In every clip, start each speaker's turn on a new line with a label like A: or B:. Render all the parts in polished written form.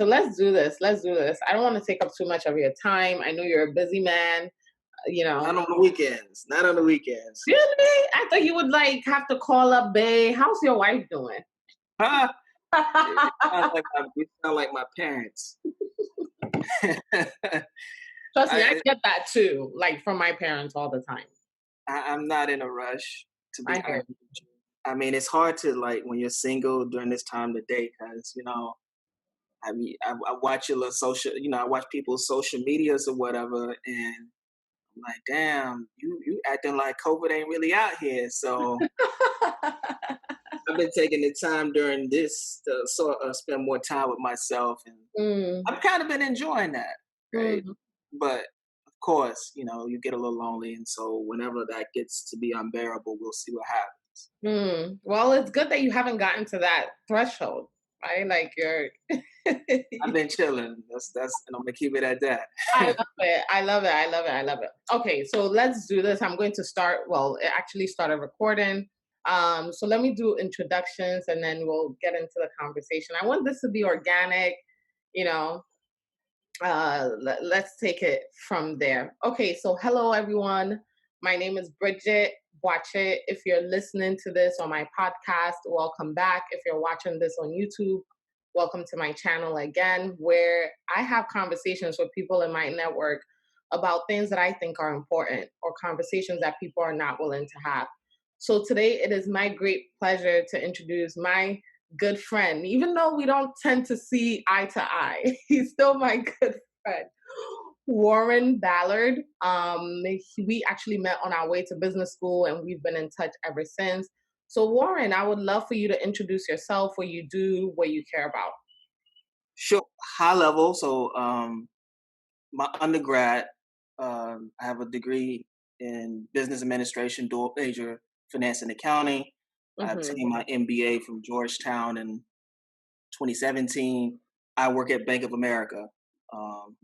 A: So let's do this. Let's do this. I don't want to take up too much of your time. I know you're a busy man, you know.
B: Not on the weekends. Not on the weekends.
A: Really? I thought you would like have to call up Bay. How's your wife doing?
B: Huh? You sound like my parents.
A: Trust me, I get that too, like from my parents all the time.
B: I'm not in a rush, to be
A: I hear
B: honest with you. I mean, it's hard to like when you're single during this time of the day because I mean, I watch your little social, I watch people's social medias or whatever, and I'm like, damn, you acting like COVID ain't really out here. So I've been taking the time during this to sort of spend more time with myself, and
A: Mm,
B: I've kind of been enjoying that, right?
A: mm,
B: But of course, you get a little lonely, and so whenever that gets to be unbearable, we'll see what happens.
A: mm. Well, it's good that you haven't gotten to that threshold, right? Like you're.
B: I've been chilling. And I'm gonna keep it at that.
A: I love it. I love it. I love it. I love it. Okay, so let's do this. I'm going to start. Well, it actually started recording. So let me do introductions and then we'll get into the conversation. I want this to be organic, you know. Let's take it from there. Okay, so hello everyone. My name is Bridget Boakye. If you're listening to this on my podcast, welcome back. If you're watching this on YouTube, welcome to my channel again, where I have conversations with people in my network about things that I think are important or conversations that people are not willing to have. So today it is my great pleasure to introduce my good friend, even though we don't tend to see eye to eye. He's still my good friend, Warren Ballard. We actually met on our way to business school and we've been in touch ever since. So Warren, I would love for you to introduce yourself, what you do, what you care about.
B: Sure, high level. So, my undergrad, I have a degree in business administration, dual major, finance and accounting. I
A: Hmm.
B: obtained my MBA from Georgetown in 2017. I work at Bank of America. Um,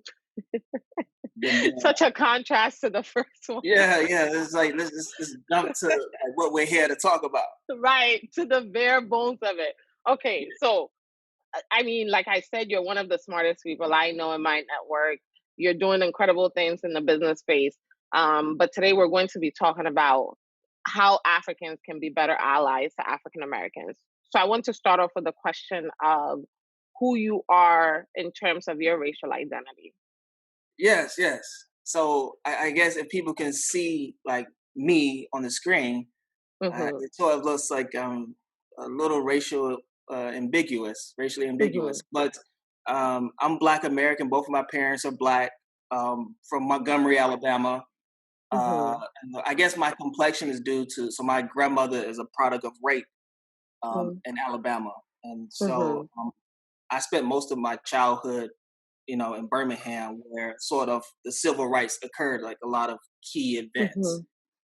B: been doing,
A: Such a contrast to the first one.
B: yeah. It's like let's jump to like, what we're here to talk about.
A: Right, to the bare bones of it. Okay, so I mean, like I said, you're one of the smartest people I know in my network. You're doing incredible things in the business space. But today we're going to be talking about how Africans can be better allies to African Americans. So I want to start off with the question of who you are in terms of your racial identity.
B: Yes. So I guess if people can see like me on the screen,
A: Mm-hmm.
B: it sort of looks like a little racially
A: Mm-hmm.
B: ambiguous. But I'm Black American. Both of my parents are Black, from Montgomery, Alabama.
A: Mm-hmm.
B: And I guess my complexion is due to, so my grandmother is a product of rape in Alabama. And so
A: Mm-hmm.
B: I spent most of my childhood, in Birmingham, where sort of the civil rights occurred, like a lot of key events.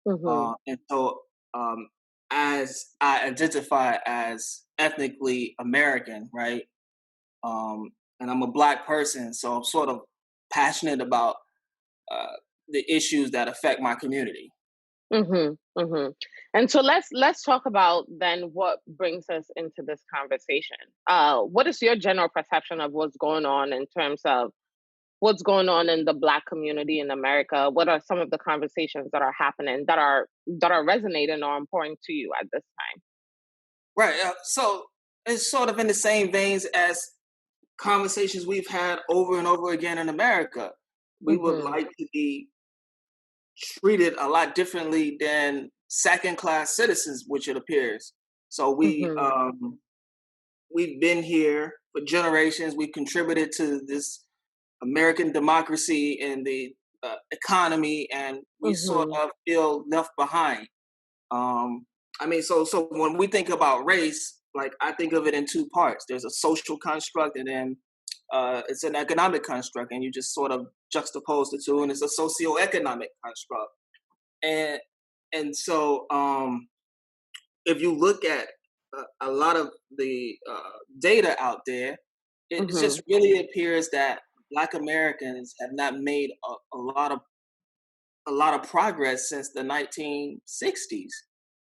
A: Mm-hmm. Mm-hmm.
B: And so, um, as I identify as ethnically American, right? And I'm a Black person, so I'm sort of passionate about uh, the issues that affect my community.
A: Mm-hmm, mm-hmm. And so let's talk about then what brings us into this conversation. What is your general perception of what's going on in terms of what's going on in the Black community in America? What are some of the conversations that are happening that are resonating or important to you at this time?
B: Right. So it's sort of in the same veins as conversations we've had over and over again in America. We would
A: Mm-hmm,
B: like to be treated a lot differently than second class citizens, which it appears. So
A: mm-hmm,
B: we've been here for generations. We've contributed to this American democracy and the economy, and we sort
A: mm-hmm,
B: of feel left behind. Um, I mean, so when we think about race, like I think of it in two parts. There's a social construct, and then it's an economic construct, and you just sort of juxtapose the two, and it's a socioeconomic construct. And and so if you look at a lot of the data out there, it
A: mm-hmm,
B: just really appears that Black Americans have not made a lot of progress since the 1960s.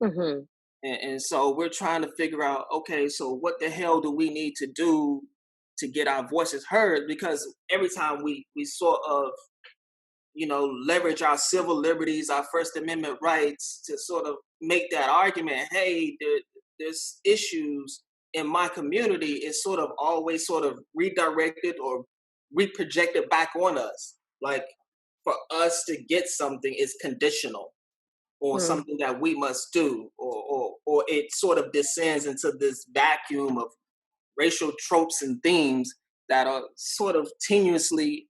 A: mm-hmm,
B: And so we're trying to figure out, okay, so what the hell do we need to do to get our voices heard, because every time we sort of, leverage our civil liberties, our First Amendment rights to sort of make that argument, hey, there's issues in my community, is sort of always sort of redirected or reprojected back on us. Like, for us to get something is conditional, or something that we must do, or it sort of descends into this vacuum of racial tropes and themes that are sort of tenuously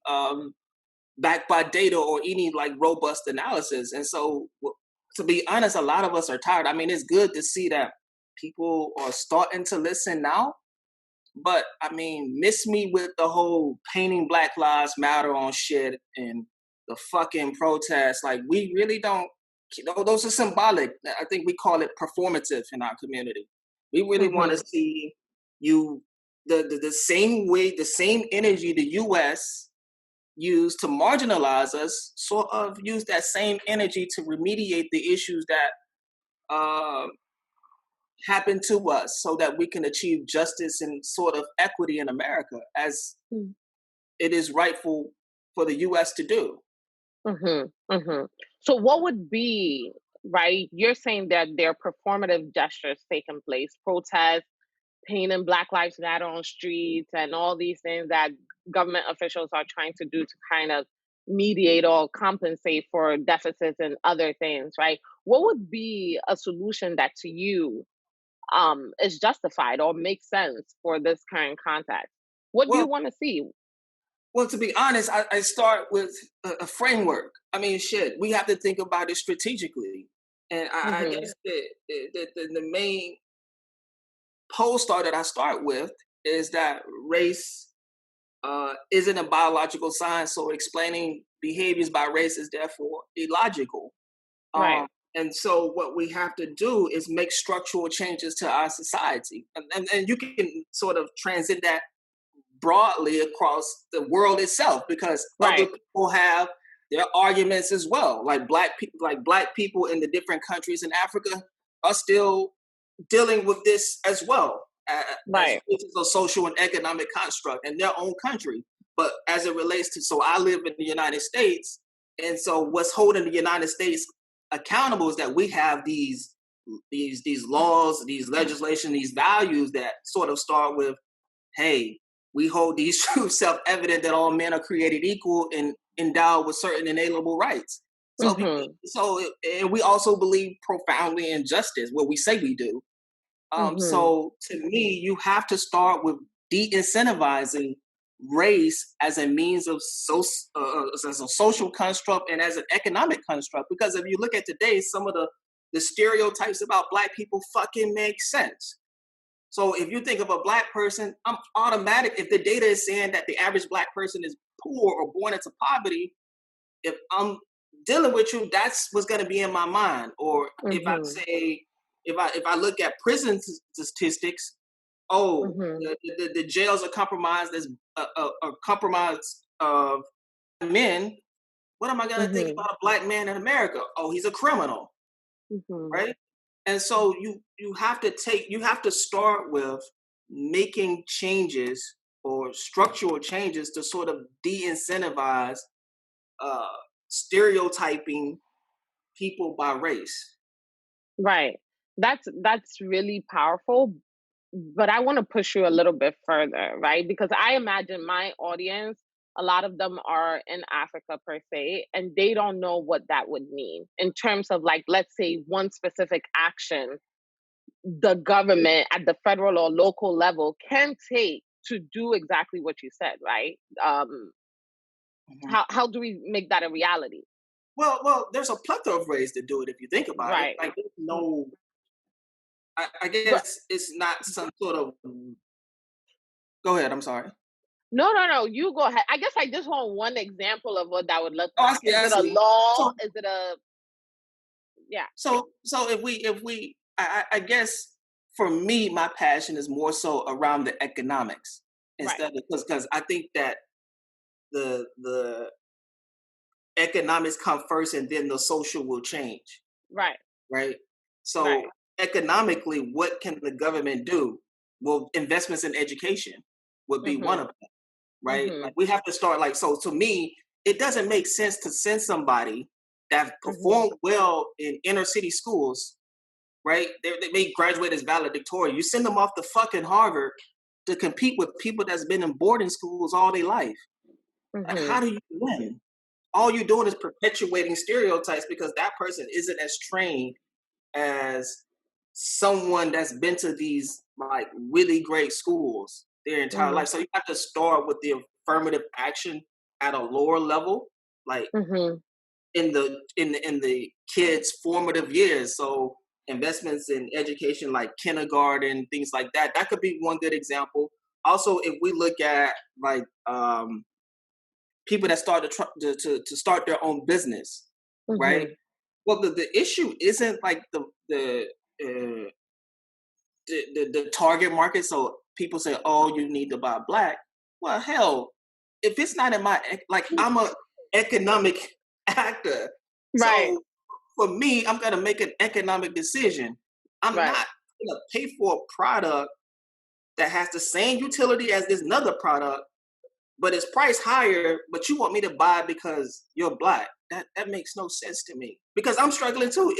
B: backed by data or any like robust analysis. And so, to be honest, a lot of us are tired. I mean, it's good to see that people are starting to listen now, but I mean, miss me with the whole painting Black Lives Matter on shit and the fucking protests. Like, we really don't, those are symbolic. I think we call it performative in our community. We really want to see you, the same way, the same energy the US used to marginalize us, sort of use that same energy to remediate the issues that happen to us, so that we can achieve justice and sort of equity in America, as it is rightful for the US to do.
A: So what would be, right? You're saying that there are performative gestures taking place, protests, painting Black Lives Matter on streets, and all these things that government officials are trying to do to kind of mediate or compensate for deficits and other things, right? What would be a solution that to you is justified or makes sense for this current context? What do you
B: Well,
A: want to see?
B: well, to be honest, I start with a framework. I mean, shit, we have to think about it strategically. And I
A: Mm-hmm.
B: guess the main pole star that I start with is that race isn't a biological science, so explaining behaviors by race is therefore illogical. Um,
A: Right.
B: and so what we have to do is make structural changes to our society. And you can sort of transit that broadly across the world itself, because other
A: Right.
B: people have their arguments as well. Like black people in the different countries in Africa are still dealing with this as well, as
A: Right.
B: this is a social and economic construct in their own country. But as it relates to, so I live in the United States, and so what's holding the United States accountable is that we have these laws, these legislation, these values that sort of start with, hey, we hold these truths self-evident that all men are created equal and endowed with certain inalienable rights. So,
A: Mm-hmm.
B: and we also believe profoundly in justice, what we say we do.
A: Mm-hmm.
B: So to me, you have to start with de-incentivizing race as a means of as a social construct and as an economic construct. Because if you look at today, some of the stereotypes about Black people fucking make sense. So if you think of a Black person, I'm automatic. If the data is saying that the average Black person is poor or born into poverty, if I'm dealing with you, that's what's going to be in my mind. Or if I
A: Mm-hmm.
B: say, if I look at prison statistics, oh,
A: Mm-hmm.
B: the jails are compromised as a compromise of men. What am I going to think
A: Mm-hmm.
B: about a Black man in America? Oh, he's a criminal,
A: Mm-hmm.
B: right? And so you have to start with making changes or structural changes to sort of de-incentivize uh, stereotyping people by race.
A: Right. That's really powerful, but I want to push you a little bit further, right? Because I imagine my audience, a lot of them are in Africa per se, and they don't know what that would mean in terms of, like, let's say one specific action the government at the federal or local level can take to do exactly what you said, right?
B: Mhm.
A: How do we make that a reality?
B: Well, there's a plethora of ways to do it if you think about it.
A: Right.
B: Like, there's no, I
A: But
B: guess it's not some sort of. Go ahead. I'm sorry.
A: no, no, no. You go ahead. I guess I just want one example of what that would look
B: Oh, I
A: like.
B: see.
A: Is
B: I
A: it a
B: see.
A: law?
B: So,
A: Is it a yeah?
B: so if we, I guess for me, my passion is more so around the economics
A: Right.
B: instead of, because I think that the economics come first and then the social will change,
A: Right.
B: right? So
A: Right.
B: economically, what can the government do? Well, investments in education. would be one of them, right?
A: Mhm.
B: Like we have to start like, so to me, it doesn't make sense to send somebody that
A: Mhm.
B: performed well in inner city schools, right? They may graduate as valedictorian. You send them off to fucking Harvard to compete with people that's been in boarding schools all their life. Like, how
A: Mhm.
B: do you win? All you're doing is perpetuating stereotypes because that person isn't as trained as someone that's been to these like really great schools their entire
A: Mhm.
B: life. So you have to start with the affirmative action at a lower level, like
A: Mhm.
B: in the kids' formative years. So investments in education like kindergarten, things like that. That could be one good example. Also, if we look at like people that start to start their own business, right?
A: Mhm.
B: Well, the issue isn't like uh, the target market. So people say, "Oh, you need to buy black." Well, hell, if it's not in my like, I'm a economic actor,
A: Right.
B: so for me, I'm gonna make an economic decision. I'm
A: Right.
B: not gonna pay for a product that has the same utility as this another product, but it's priced higher. But you want me to buy it because you're black? That makes no sense to me because I'm struggling too.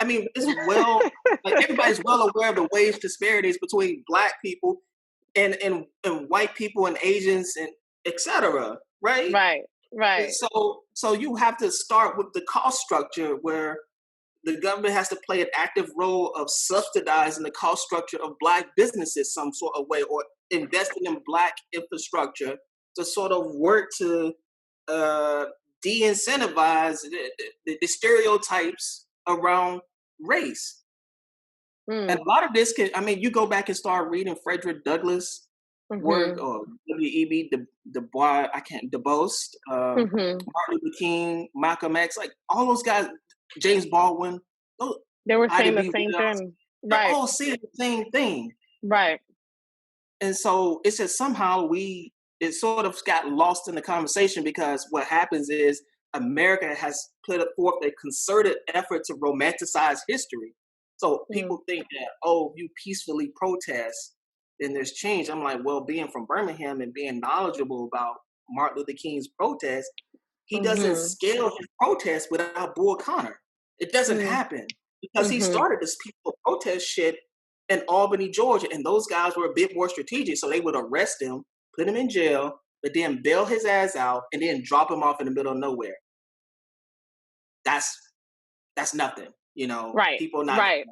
B: I mean, it's well, like everybody's well aware of the wage disparities between black people and white people and Asians and etc. Right?
A: Right. Right.
B: So you have to start with the cost structure where the government has to play an active role of subsidizing the cost structure of black businesses some sort of way, or investing in black infrastructure to sort of work to uh, de-incentivize the stereotypes around race. And
A: Mm.
B: a lot of this can, I mean, you go back and start reading Frederick Douglass work
A: Mhm.
B: or W.E.B. Du Bois, I can't, DuBose,
A: Mhm.
B: Martin Luther King, Malcolm X, like all those guys, James Baldwin, those,
A: They were
B: Ida
A: saying the
B: B.
A: same
B: Wells,
A: thing.
B: they're
A: Right.
B: all saying the same thing.
A: Right.
B: And so it's just somehow it sort of got lost in the conversation because what happens is America has put forth a concerted effort to romanticize history. So
A: Mm.
B: people think that, oh, you peacefully protest, then there's change. I'm like, well, being from Birmingham and being knowledgeable about Martin Luther King's protest, he doesn't
A: Mhm.
B: scale his protest without Bull Connor. It doesn't
A: Mm.
B: happen because he
A: Mhm.
B: started this people protest shit in Albany, Georgia, and those guys were a bit more strategic. So they would arrest him, put him in jail, but then bail his ass out and then drop him off in the middle of nowhere. That's nothing. You know,
A: Right. Right.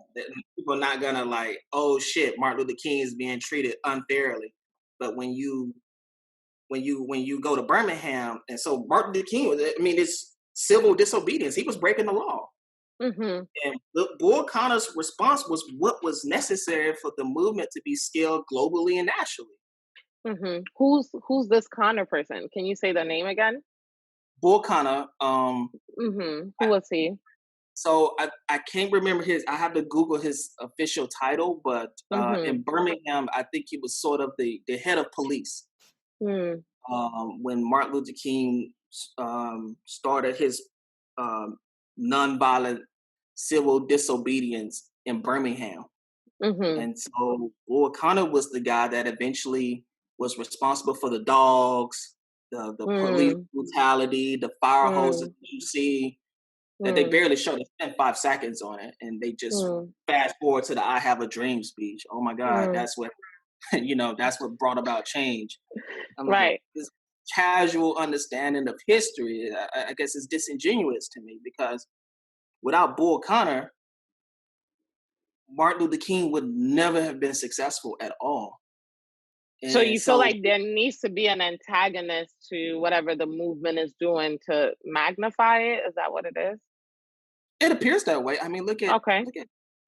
B: people not gonna like, oh shit, Martin Luther King is being treated unfairly. But when you go to Birmingham, and so Martin Luther King was, I mean, it's civil disobedience. He was breaking the law.
A: Mhm.
B: And Bull Connor's response was what was necessary for the movement to be scaled globally and nationally.
A: Mhm. Who's this Connor person? Can you say the name again?
B: Bull Connor,
A: Mhm. Who was he?
B: so I can't remember I have to Google his official title, but
A: Mhm.
B: in Birmingham, I think he was sort of the head of police
A: Mm.
B: when Martin Luther King started his um, nonviolent civil disobedience in Birmingham.
A: Mhm.
B: And so Bull Connor was the guy that eventually was responsible for the dogs, the police
A: Mm.
B: brutality, the fire hoses
A: Mm.
B: that you see that they
A: Mm.
B: barely showed. They spent 5 seconds on it, and they just
A: Mm.
B: fast forward to the "I Have a Dream" speech. Oh my God,
A: Mm.
B: that's what that's what brought about change. I'm like,
A: Right.
B: this casual understanding of history, I guess, is disingenuous to me because without Bull Connor, Martin Luther King would never have been successful at all.
A: So
B: And
A: you feel
B: so
A: like there needs to be an antagonist to whatever the movement is doing to magnify it? Is that what it is?
B: it appears that way. I mean,
A: Okay.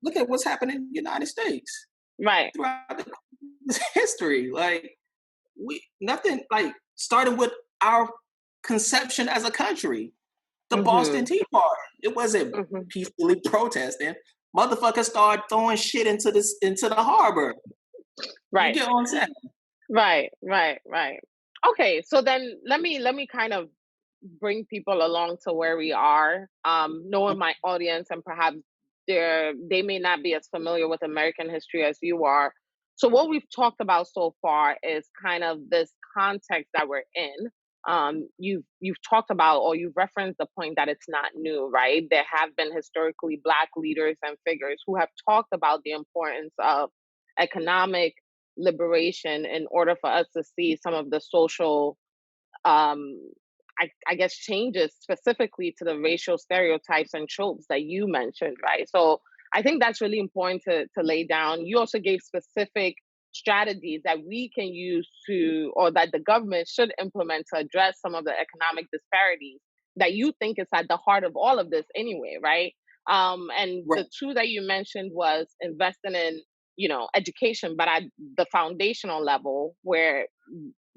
B: look at what's happening in the United States
A: Right.
B: throughout history. Like we nothing like starting with our conception as a country. The Boston
A: Mhm.
B: Tea Party. It wasn't
A: Mhm.
B: peacefully protesting. Motherfuckers started throwing shit into the harbor. You
A: Right.
B: get what I'm saying?
A: Right. Right. Right. Okay. So then let me kind of bring people along to where we are. Knowing my audience and perhaps they may not be as familiar with American history as you are. So what we've talked about so far is kind of this context that we're in. You've talked about, or you've referenced the point that it's not new, right? There have been historically Black leaders and figures who have talked about the importance of economic liberation in order for us to see some of the social um, I guess changes specifically to the racial stereotypes and tropes that you mentioned, right? So I think that's really important to lay down. You also gave specific strategies that we can use to, or that the government should implement to address some of the economic disparities that you think is at the heart of all of this anyway, right? And
B: Right.
A: the two that you mentioned was investing in, education, but at the foundational level where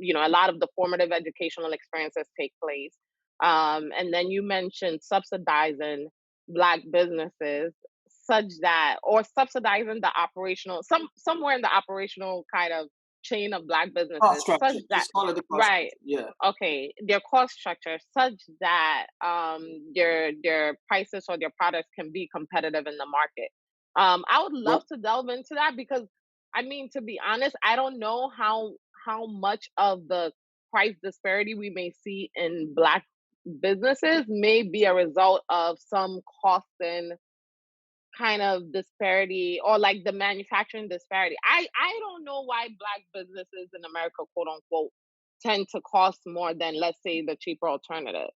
A: a lot of the formative educational experiences take place. And then you mentioned subsidizing Black businesses such that, or subsidizing the operational, somewhere in the operational kind of chain of Black
B: Cost
A: businesses such
B: structure.
A: that,
B: Just call it the cost
A: right,
B: structure. Yeah.
A: okay, their cost structure such that their prices or their products can be competitive in the market. I would
B: Right.
A: love to delve into that because, I mean, to be honest, I don't know how much of the price disparity we may see in Black businesses may be a result of some cost and kind of disparity, or like the manufacturing disparity. I don't know why Black businesses in America, quote unquote, tend to cost more than, let's say, the cheaper alternative,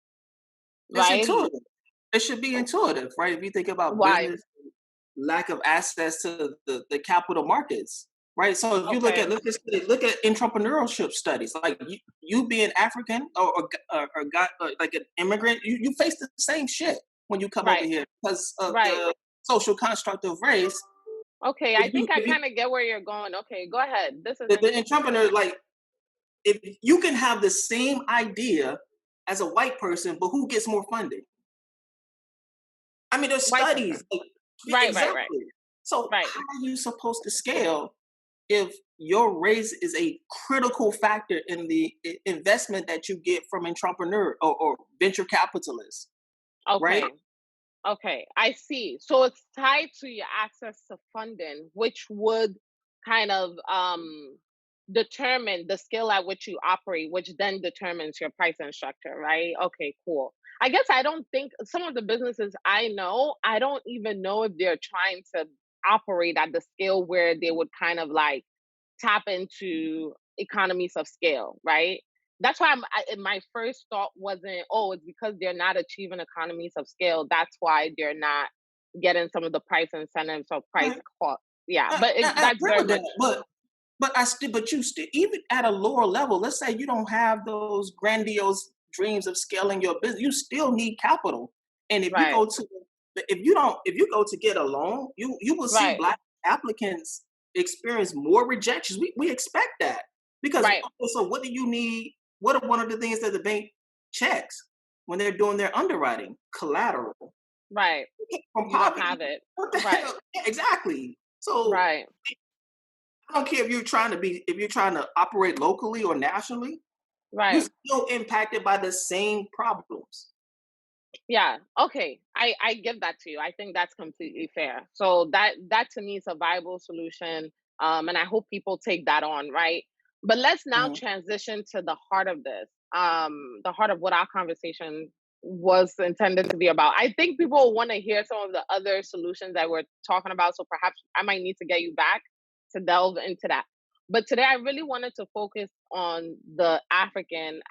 B: It's
A: right?
B: intuitive. It should be intuitive, right? If you think about
A: Why?
B: business, lack of access to the capital markets, right? So if you look
A: Okay,
B: at look at entrepreneurship studies, like you being African or got like an immigrant, you face the same shit when you come over
A: right,
B: here because of
A: right.
B: the social construct of race.
A: Okay, I
B: If you
A: think I
B: if you
A: kind of get where you're going. Okay, go ahead. This is
B: the
A: interesting.
B: entrepreneur, like, if you can have the same idea as a white person, but who gets more funding? I mean, there's
A: White
B: studies.
A: person.
B: Like,
A: Right, right, right,
B: exactly. So
A: right.
B: how are you supposed to scale if your race is a critical factor in the investment that you get from entrepreneur or venture capitalists, right?
A: Okay. Okay, I see. So it's tied to your access to funding, which would kind of determine the scale at which you operate, which then determines your pricing structure, right? Okay, cool. I guess I don't think some of the businesses I know, I don't even know if they're trying to operate at the scale where they would kind of like tap into economies of scale, right? That's why my first thought wasn't, oh, it's because they're not achieving economies of scale. That's why they're not getting some of the price incentives or price
B: Right.
A: cost. Yeah,
B: I,
A: but
B: I
A: that's
B: agree
A: very
B: with that,
A: much
B: but you still, even at a lower level, let's say you don't have those grandiose dreams of scaling your business, you still need capital. And if you
A: right,
B: go to if you go to get a loan, you will see
A: right,
B: Black applicants experience more rejections. We expect that because,
A: right,
B: okay, so what do you need? What are one of the things that the bank checks when they're doing their underwriting? Collateral
A: right.
B: from
A: You don't
B: poverty.
A: have it.
B: What the
A: Right,
B: hell? Yeah, exactly. So
A: right.
B: I don't care if you're trying to operate locally or nationally, you're
A: Right.
B: still impacted by the same problems.
A: Yeah. Okay. I give that to you. I think that's completely fair. So that to me is a viable solution. And I hope people take that on, right? But let's now
B: Mhm.
A: transition to the heart of this. The heart of what our conversation was intended to be about. I think people want to hear some of the other solutions that we're talking about. So perhaps I might need to get you back to delve into that. But today I really wanted to focus on the African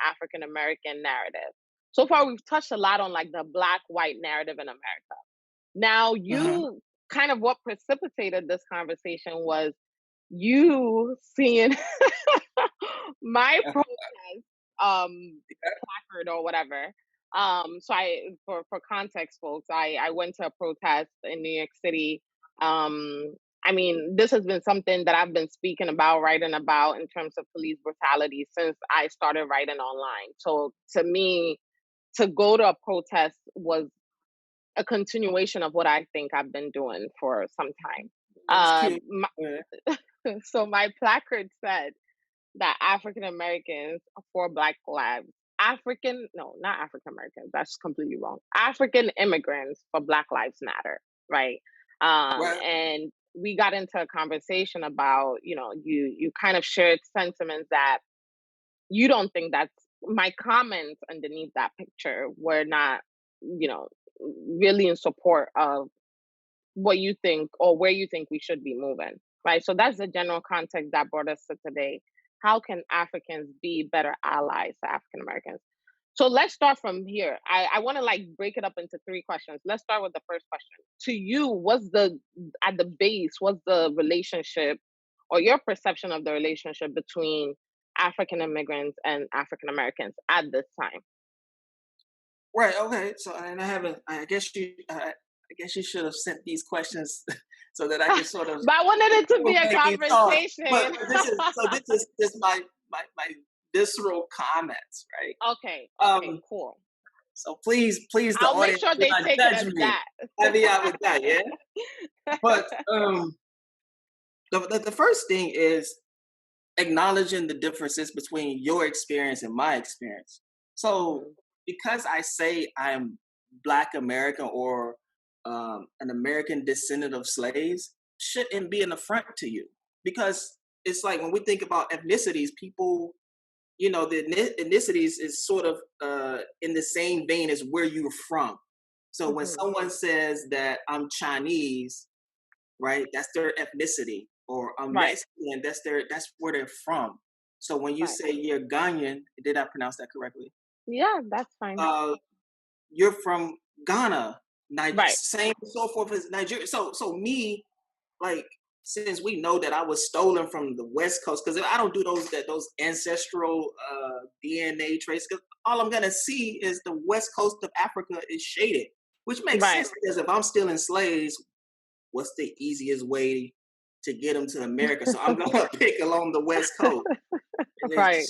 A: American narrative. So far we've touched a lot on like the black white narrative in America. Now
B: Mhm.
A: you kind of, what precipitated this conversation was you seeing my protest placard or whatever. So for context folks, I went to a protest in New York City. I mean, this has been something that I've been speaking about, writing about in terms of police brutality since I started writing online. So to me, to go to a protest was a continuation of what I think I've been doing for some time.
B: That's cute. Yeah.
A: So my placard said that African Americans for Black lives. African, no, not African Americans. That's completely wrong. African immigrants for Black Lives Matter, right?
B: Right.
A: And we got into a conversation about, you kind of shared sentiments that you don't think that's my comments underneath that picture were not, you know, really in support of what you think or where you think we should be moving, right? So that's the general context that brought us to today. How can Africans be better allies to African Americans? So let's start from here. I want to like break it up into three questions. Let's start with the first question. To you, what's the at the base, what's the relationship or your perception of the relationship between African immigrants and African Americans at this time?
B: Right. Okay. So, and I haven't. I guess you should have sent these questions so that I
A: But
B: can sort of
A: I wanted it to be a
B: make these thoughts.
A: conversation.
B: This is my visceral comments, right?
A: Okay, okay,
B: Um.
A: cool.
B: So please, the
A: I'll make
B: audience
A: sure
B: do
A: they
B: not
A: take it
B: judge
A: as
B: me.
A: that.
B: Caveat with that, yeah. But the first thing is acknowledging the differences between your experience and my experience. So
A: Mhm,
B: because I say I'm Black American or an American descendant of slaves, shouldn't be an affront to you because it's like when we think about ethnicities, people, the ethnicities is sort of in the same vein as where you're from. So when
A: mhm,
B: someone says that I'm Chinese, right? That's their ethnicity, or
A: right,
B: Mexican. That's where they're from. So when you
A: right.
B: say you're Ghanaian, did I pronounce that correctly?
A: Yeah, that's fine.
B: Uh, you're from Ghana,
A: Right.
B: same so forth as Nigeria. So me, like, since we know that I was stolen from the West Coast, because I don't do those ancestral DNA traces. Because all I'm gonna see is the West Coast of Africa is shaded, which makes
A: Right.
B: sense because if I'm stealing slaves, what's the easiest way to get them to America? So I'm gonna pick along the West Coast, and
A: Right.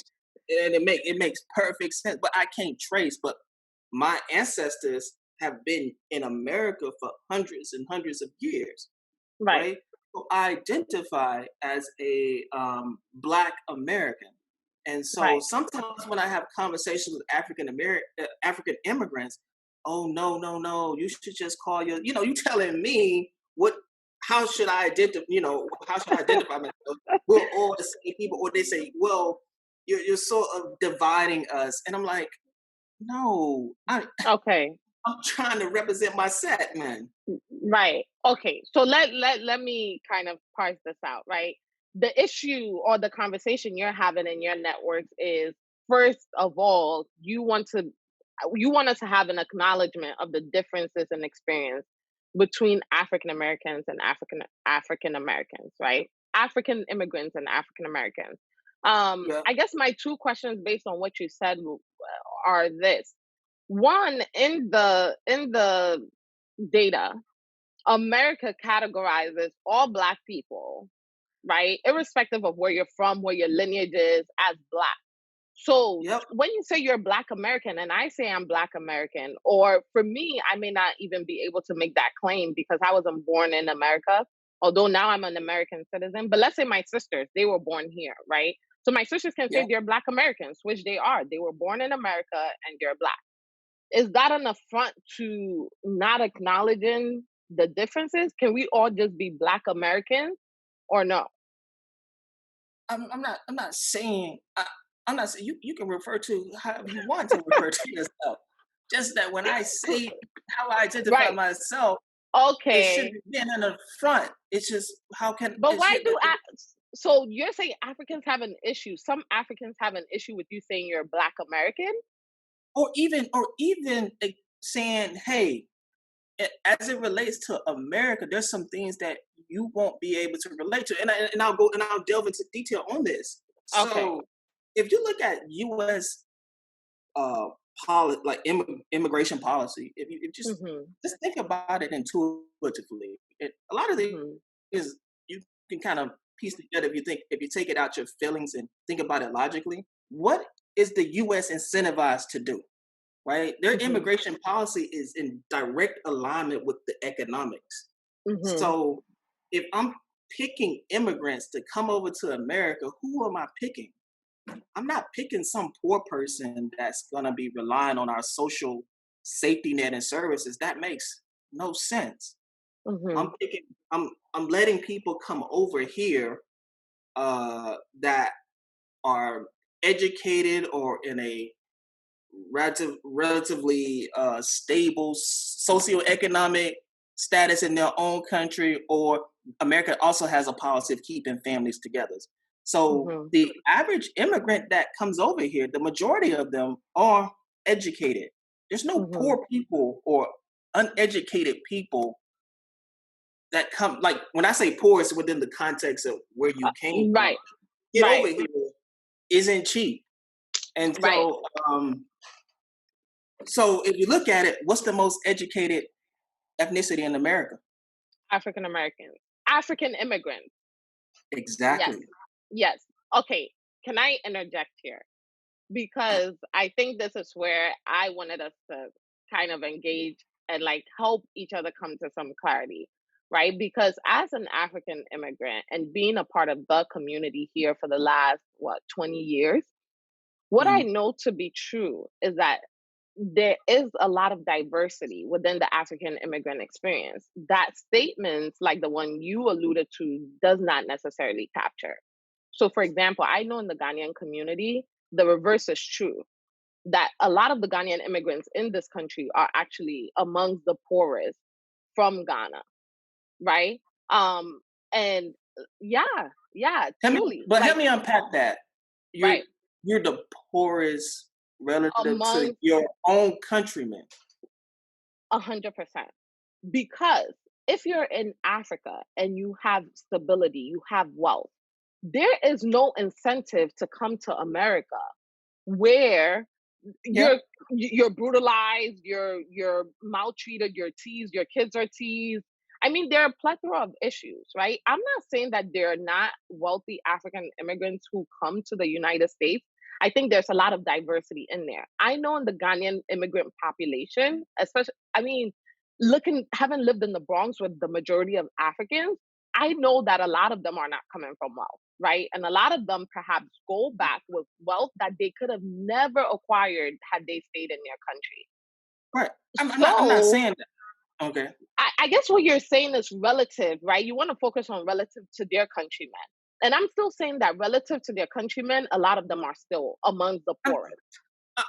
B: it makes perfect sense. But I can't trace. But my ancestors have been in America for hundreds and hundreds of years,
A: Right.
B: right? So I identify as a Black American, and so
A: Right.
B: sometimes when I have conversations with African immigrants, oh no, you should just call you telling me what how should I identify, how should I identify myself? We're all the same people, or they say, well, you're sort of dividing us, and I'm like, no,
A: Okay.
B: I'm trying to represent my set, man.
A: Right. Okay. So let me kind of parse this out, right? The issue or the conversation you're having in your networks is first of all, you want us to have an acknowledgement of the differences in experience between African Americans and African Americans, right? African immigrants and African Americans.
B: Yeah,
A: I guess my two questions based on what you said are this. One, in the data, America categorizes all Black people, right, irrespective of where you're from, where your lineage is, as Black. So
B: yep,
A: when you say you're Black American and I say I'm Black American, or for me, I may not even be able to make that claim because I wasn't born in America, although now I'm an American citizen. But let's say my sisters, they were born here, right? So my sisters can say
B: yep.
A: they're Black Americans, which they are. They were born in America and they're Black. Is that an affront to not acknowledging the differences? Can we all just be Black Americans or no?
B: I'm not saying I'm not saying you can refer to however you want to refer to yourself. Just that when I say how I identify
A: Right.
B: myself, it
A: Okay.
B: shouldn't be an affront. It's just how can
A: But
B: it
A: why
B: should
A: do so you're saying Africans have an issue? Some Africans have an issue with you saying you're Black American?
B: or even saying, hey, as it relates to America, there's some things that you won't be able to relate to, and I'll delve into detail on this.
A: Okay.
B: So if you look at U.S. uh like immigration policy, if you
A: Mhm.
B: just think about it intuitively, a lot of it
A: Mhm.
B: is you can kind of piece together if you take it out your feelings and think about it logically. What is the U.S. incentivized to do? Right, their
A: Mhm.
B: immigration policy is in direct alignment with the economics.
A: Mhm.
B: So if I'm picking immigrants to come over to America, who am I picking? I'm not picking some poor person that's going to be relying on our social safety net and services. That makes no sense.
A: Mm-hmm.
B: I'm thinking I'm letting people come over here that are educated or in a relatively stable socioeconomic status in their own country, or America also has a policy of keeping families together. So
A: Mm-hmm.
B: the average immigrant that comes over here, the majority of them are educated. There's no
A: Mm-hmm.
B: poor people or uneducated people that come. Like when I say poor, it's within the context of where you came from.
A: Right.
B: Get
A: Right.
B: over here isn't cheap, and
A: Right.
B: so if you look at it, what's the most educated ethnicity in America?
A: African Americans. African immigrants. Yes.
B: Exactly.
A: Yes. Okay. Can I interject here? Because I think this is where I wanted us to kind of engage and like help each other come to some clarity, right? Because as an African immigrant and being a part of the community here for the last, what, 20 years, what I
B: Mm,
A: know to be true is that there is a lot of diversity within the African immigrant experience that statements like the one you alluded to does not necessarily capture. So, for example, I know in the Ghanaian community, the reverse is true that a lot of the Ghanaian immigrants in this country are actually amongst the poorest from Ghana, right? Um, and yeah, yeah, truly,
B: help
A: like,
B: me unpack that. You're
A: right,
B: you're the poorest relative to
A: amongst
B: your own countrymen.
A: 100%. Because if you're in Africa and you have stability, you have wealth, there is no incentive to come to America where
B: Yeah.
A: you're brutalized, you're maltreated, you're teased, your kids are teased. I mean, there are a plethora of issues, right? I'm not saying that there are not wealthy African immigrants who come to the United States. I think there's a lot of diversity in there. I know in the Ghanaian immigrant population, especially, I mean, looking, having lived in the Bronx with the majority of Africans, I know that a lot of them are not coming from wealth, right? And a lot of them perhaps go back with wealth that they could have never acquired had they stayed in their country.
B: Right. I'm not
A: So
B: saying that. Okay.
A: I guess what you're saying is relative, right? You want to focus on relative to their countrymen. And I'm still saying that relative to their countrymen, a lot of them are still amongst the
B: I'm
A: poorest.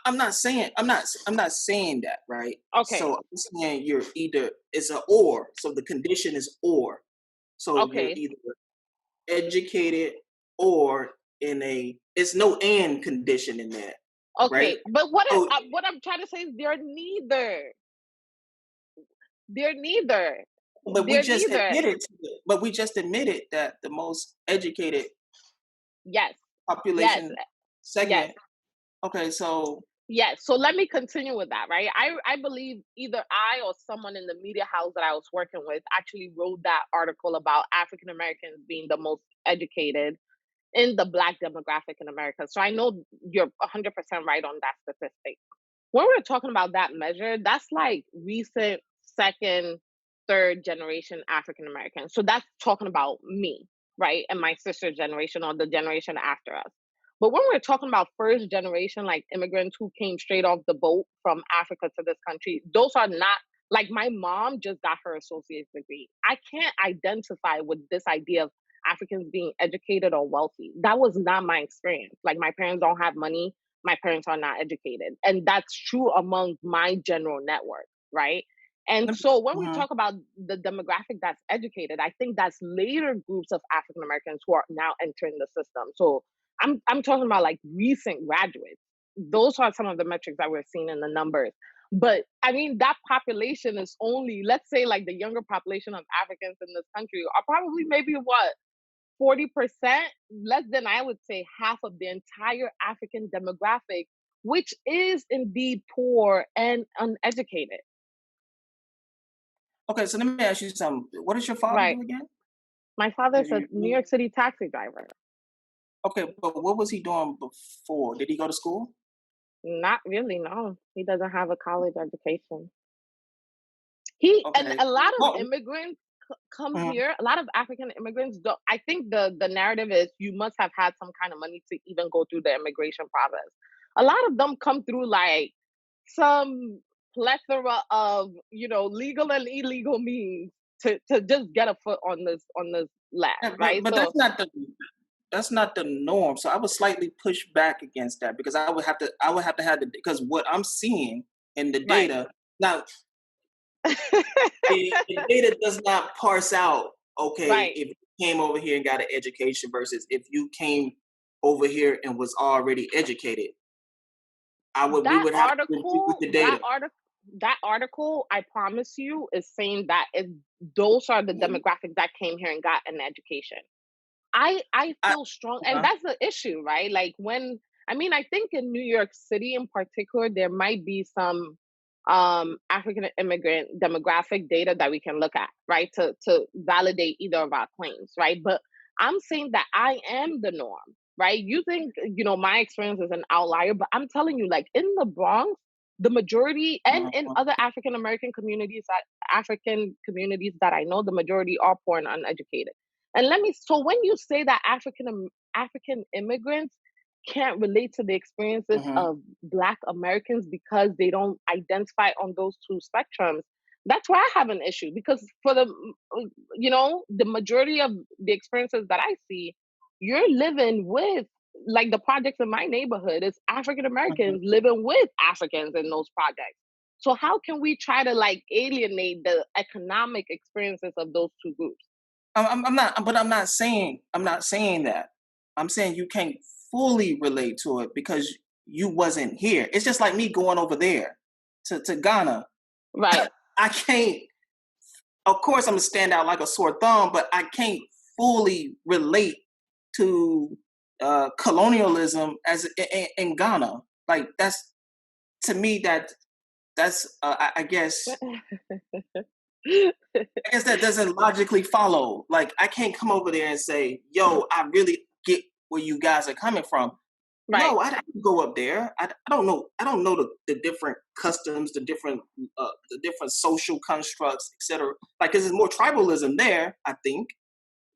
B: I'm not saying that, right?
A: Okay.
B: So I'm saying you're either it's a or. So the condition is or. So you're
A: Okay.
B: either educated or in a it's no and condition in that, right?
A: Okay. But
B: So
A: what I'm trying to say is they're neither. They're neither. They're neither.
B: but we just admitted that the most educated
A: Yes. Yes.
B: population
A: Yes.
B: segment. Okay, so
A: Yes. So let me continue with that, right? I believe either I or someone in the media house that I was working with actually wrote that article about African Americans being the most educated in the Black demographic in America. So I know you're 100% right on that statistic. When we're talking about that measure, that's like recent second, third generation African Americans. So that's talking about me, right? And my sister's generation or the generation after us. But when we're talking about first generation, like immigrants who came straight off the boat from Africa to this country, those are not like my mom just got her associate's degree. I can't identify with this idea of Africans being educated or wealthy. That was not my experience. Like my parents don't have money, my parents are not educated. And that's true among my general network, right? And so when we
B: mhm.
A: talk about the demographic that's educated, I think that's later groups of African Americans who are now entering the system. So I'm talking about like recent graduates. Those are some of the metrics that we're seeing in the numbers. But I mean, that population is only, let's say, like the younger population of Africans in this country are probably maybe what, 40%, less than I would say half of the entire African demographic, which is indeed poor and uneducated.
B: Okay, so let me ask you something. What does your father
A: Right.
B: do again?
A: My father's
B: Did
A: a New York City taxi driver.
B: okay, but what was he doing before? Did he go to school?
A: Not really, no. He doesn't have a college education. He and
B: Okay.
A: a lot of
B: Well,
A: immigrants come
B: mhm.
A: here. A lot of African immigrants don't. I think the narrative is you must have had some kind of money to even go through the immigration process. A lot of them come through like some plethora of legal and illegal means to just get a foot on this land,
B: Yeah,
A: right?
B: but
A: So
B: that's not the norm. So I would slightly push back against that because I would have to have the because what I'm seeing in the
A: right.
B: data now the data does not parse out, okay,
A: Right.
B: if you came over here and got an education versus if you came over here and was already educated. We
A: That
B: would have to review
A: article,
B: the
A: that
B: data.
A: article, that article, I promise you, is saying that those are the demographics that came here and got an education. I
B: I,
A: feel strong, and
B: uh,
A: that's the issue, right? Like when I mean, I think in New York City in particular, there might be some African immigrant demographic data that we can look at, right, to validate either of our claims, right? But I'm saying that I am the norm, right? You think my experience is an outlier, but I'm telling you, like in the Bronx, the majority, and in
B: uh,
A: other African communities that I know, the majority are poor and uneducated. And so when you say that African immigrants can't relate to the experiences
B: mhm.
A: of Black Americans because they don't identify on those two spectrums, that's where I have an issue. Because for the majority of the experiences that I see, you're living with, like, the projects in my neighborhood is African
B: Mhm.
A: Americans living with Africans in those projects. So how can we try to like alienate the economic experiences of those two groups?
B: I'm not, but I'm not saying that. I'm saying you can't fully relate to it because you wasn't here. It's just like me going over there to Ghana.
A: Right.
B: I can't. Of course, I'm gonna stand out like a sore thumb, but I can't fully relate to colonialism as in Ghana. Like that's to me that's I guess that doesn't logically follow. Like I can't come over there and say, "Yo, I really get where you guys are coming from."
A: Right.
B: No, I didn't go up there. I don't know. I don't know the different customs, the different social constructs, etc. Like, cause there's more tribalism there, I think,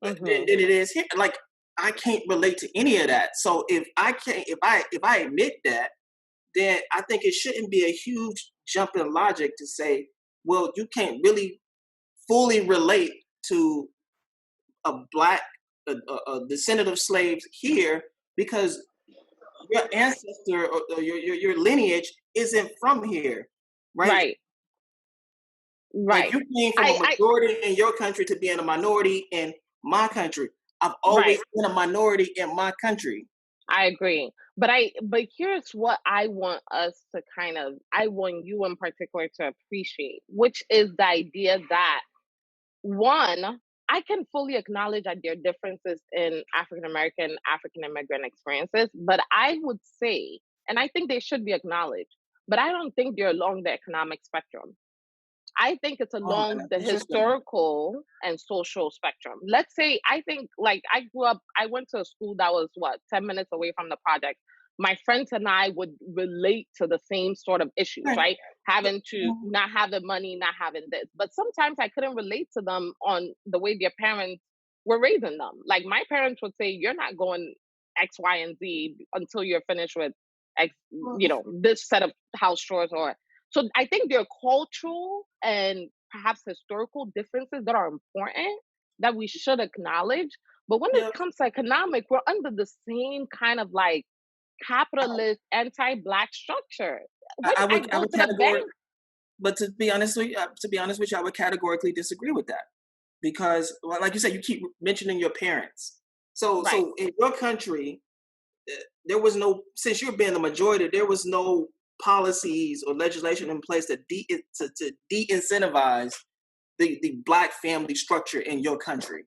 B: than
A: Mhm.
B: it is here. Like, I can't relate to any of that. So if I can't, if I admit that, then I think it shouldn't be a huge jump in logic to say, well, you can't really fully relate to a black a descendant of slaves here because your ancestor or your lineage isn't from here, right?
A: Right.
B: Like
A: Right.
B: you came from a
A: I
B: majority in your country to being a minority in my country. I've always
A: right.
B: been a minority in my country.
A: I agree. But here's what I want us to I want you in particular to appreciate, which is the idea that one, I can fully acknowledge that there are differences in African immigrant experiences, but I would say, and I think they should be acknowledged, but I don't think they're along the economic spectrum. I think it's
B: Oh man,
A: along
B: that's
A: the
B: interesting.
A: historical and social spectrum. Let's say, I think, like, I went to a school that was, what, 10 minutes away from the project. My friends and I would relate to the same sort of issues,
B: Right.
A: right? Having to not having money, not having this. But sometimes I couldn't relate to them on the way their parents were raising them. Like, my parents would say, you're not going X, Y, and Z until you're finished with X, this set of house chores, or so I think there are cultural and perhaps historical differences that are important that we should acknowledge. But when it
B: Yeah,
A: comes to economic, we're under the same kind of like capitalist, anti-black structure. When
B: I
A: I
B: would I
A: go
B: would
A: to the
B: categorically,
A: bank,
B: but to be honest with you, I would categorically disagree with that because, well, like you said, you keep mentioning your parents. So
A: right?
B: so in your country, there was no since you're being the majority, there was no policies or legislation in place to de-incentivize the black family structure in your country,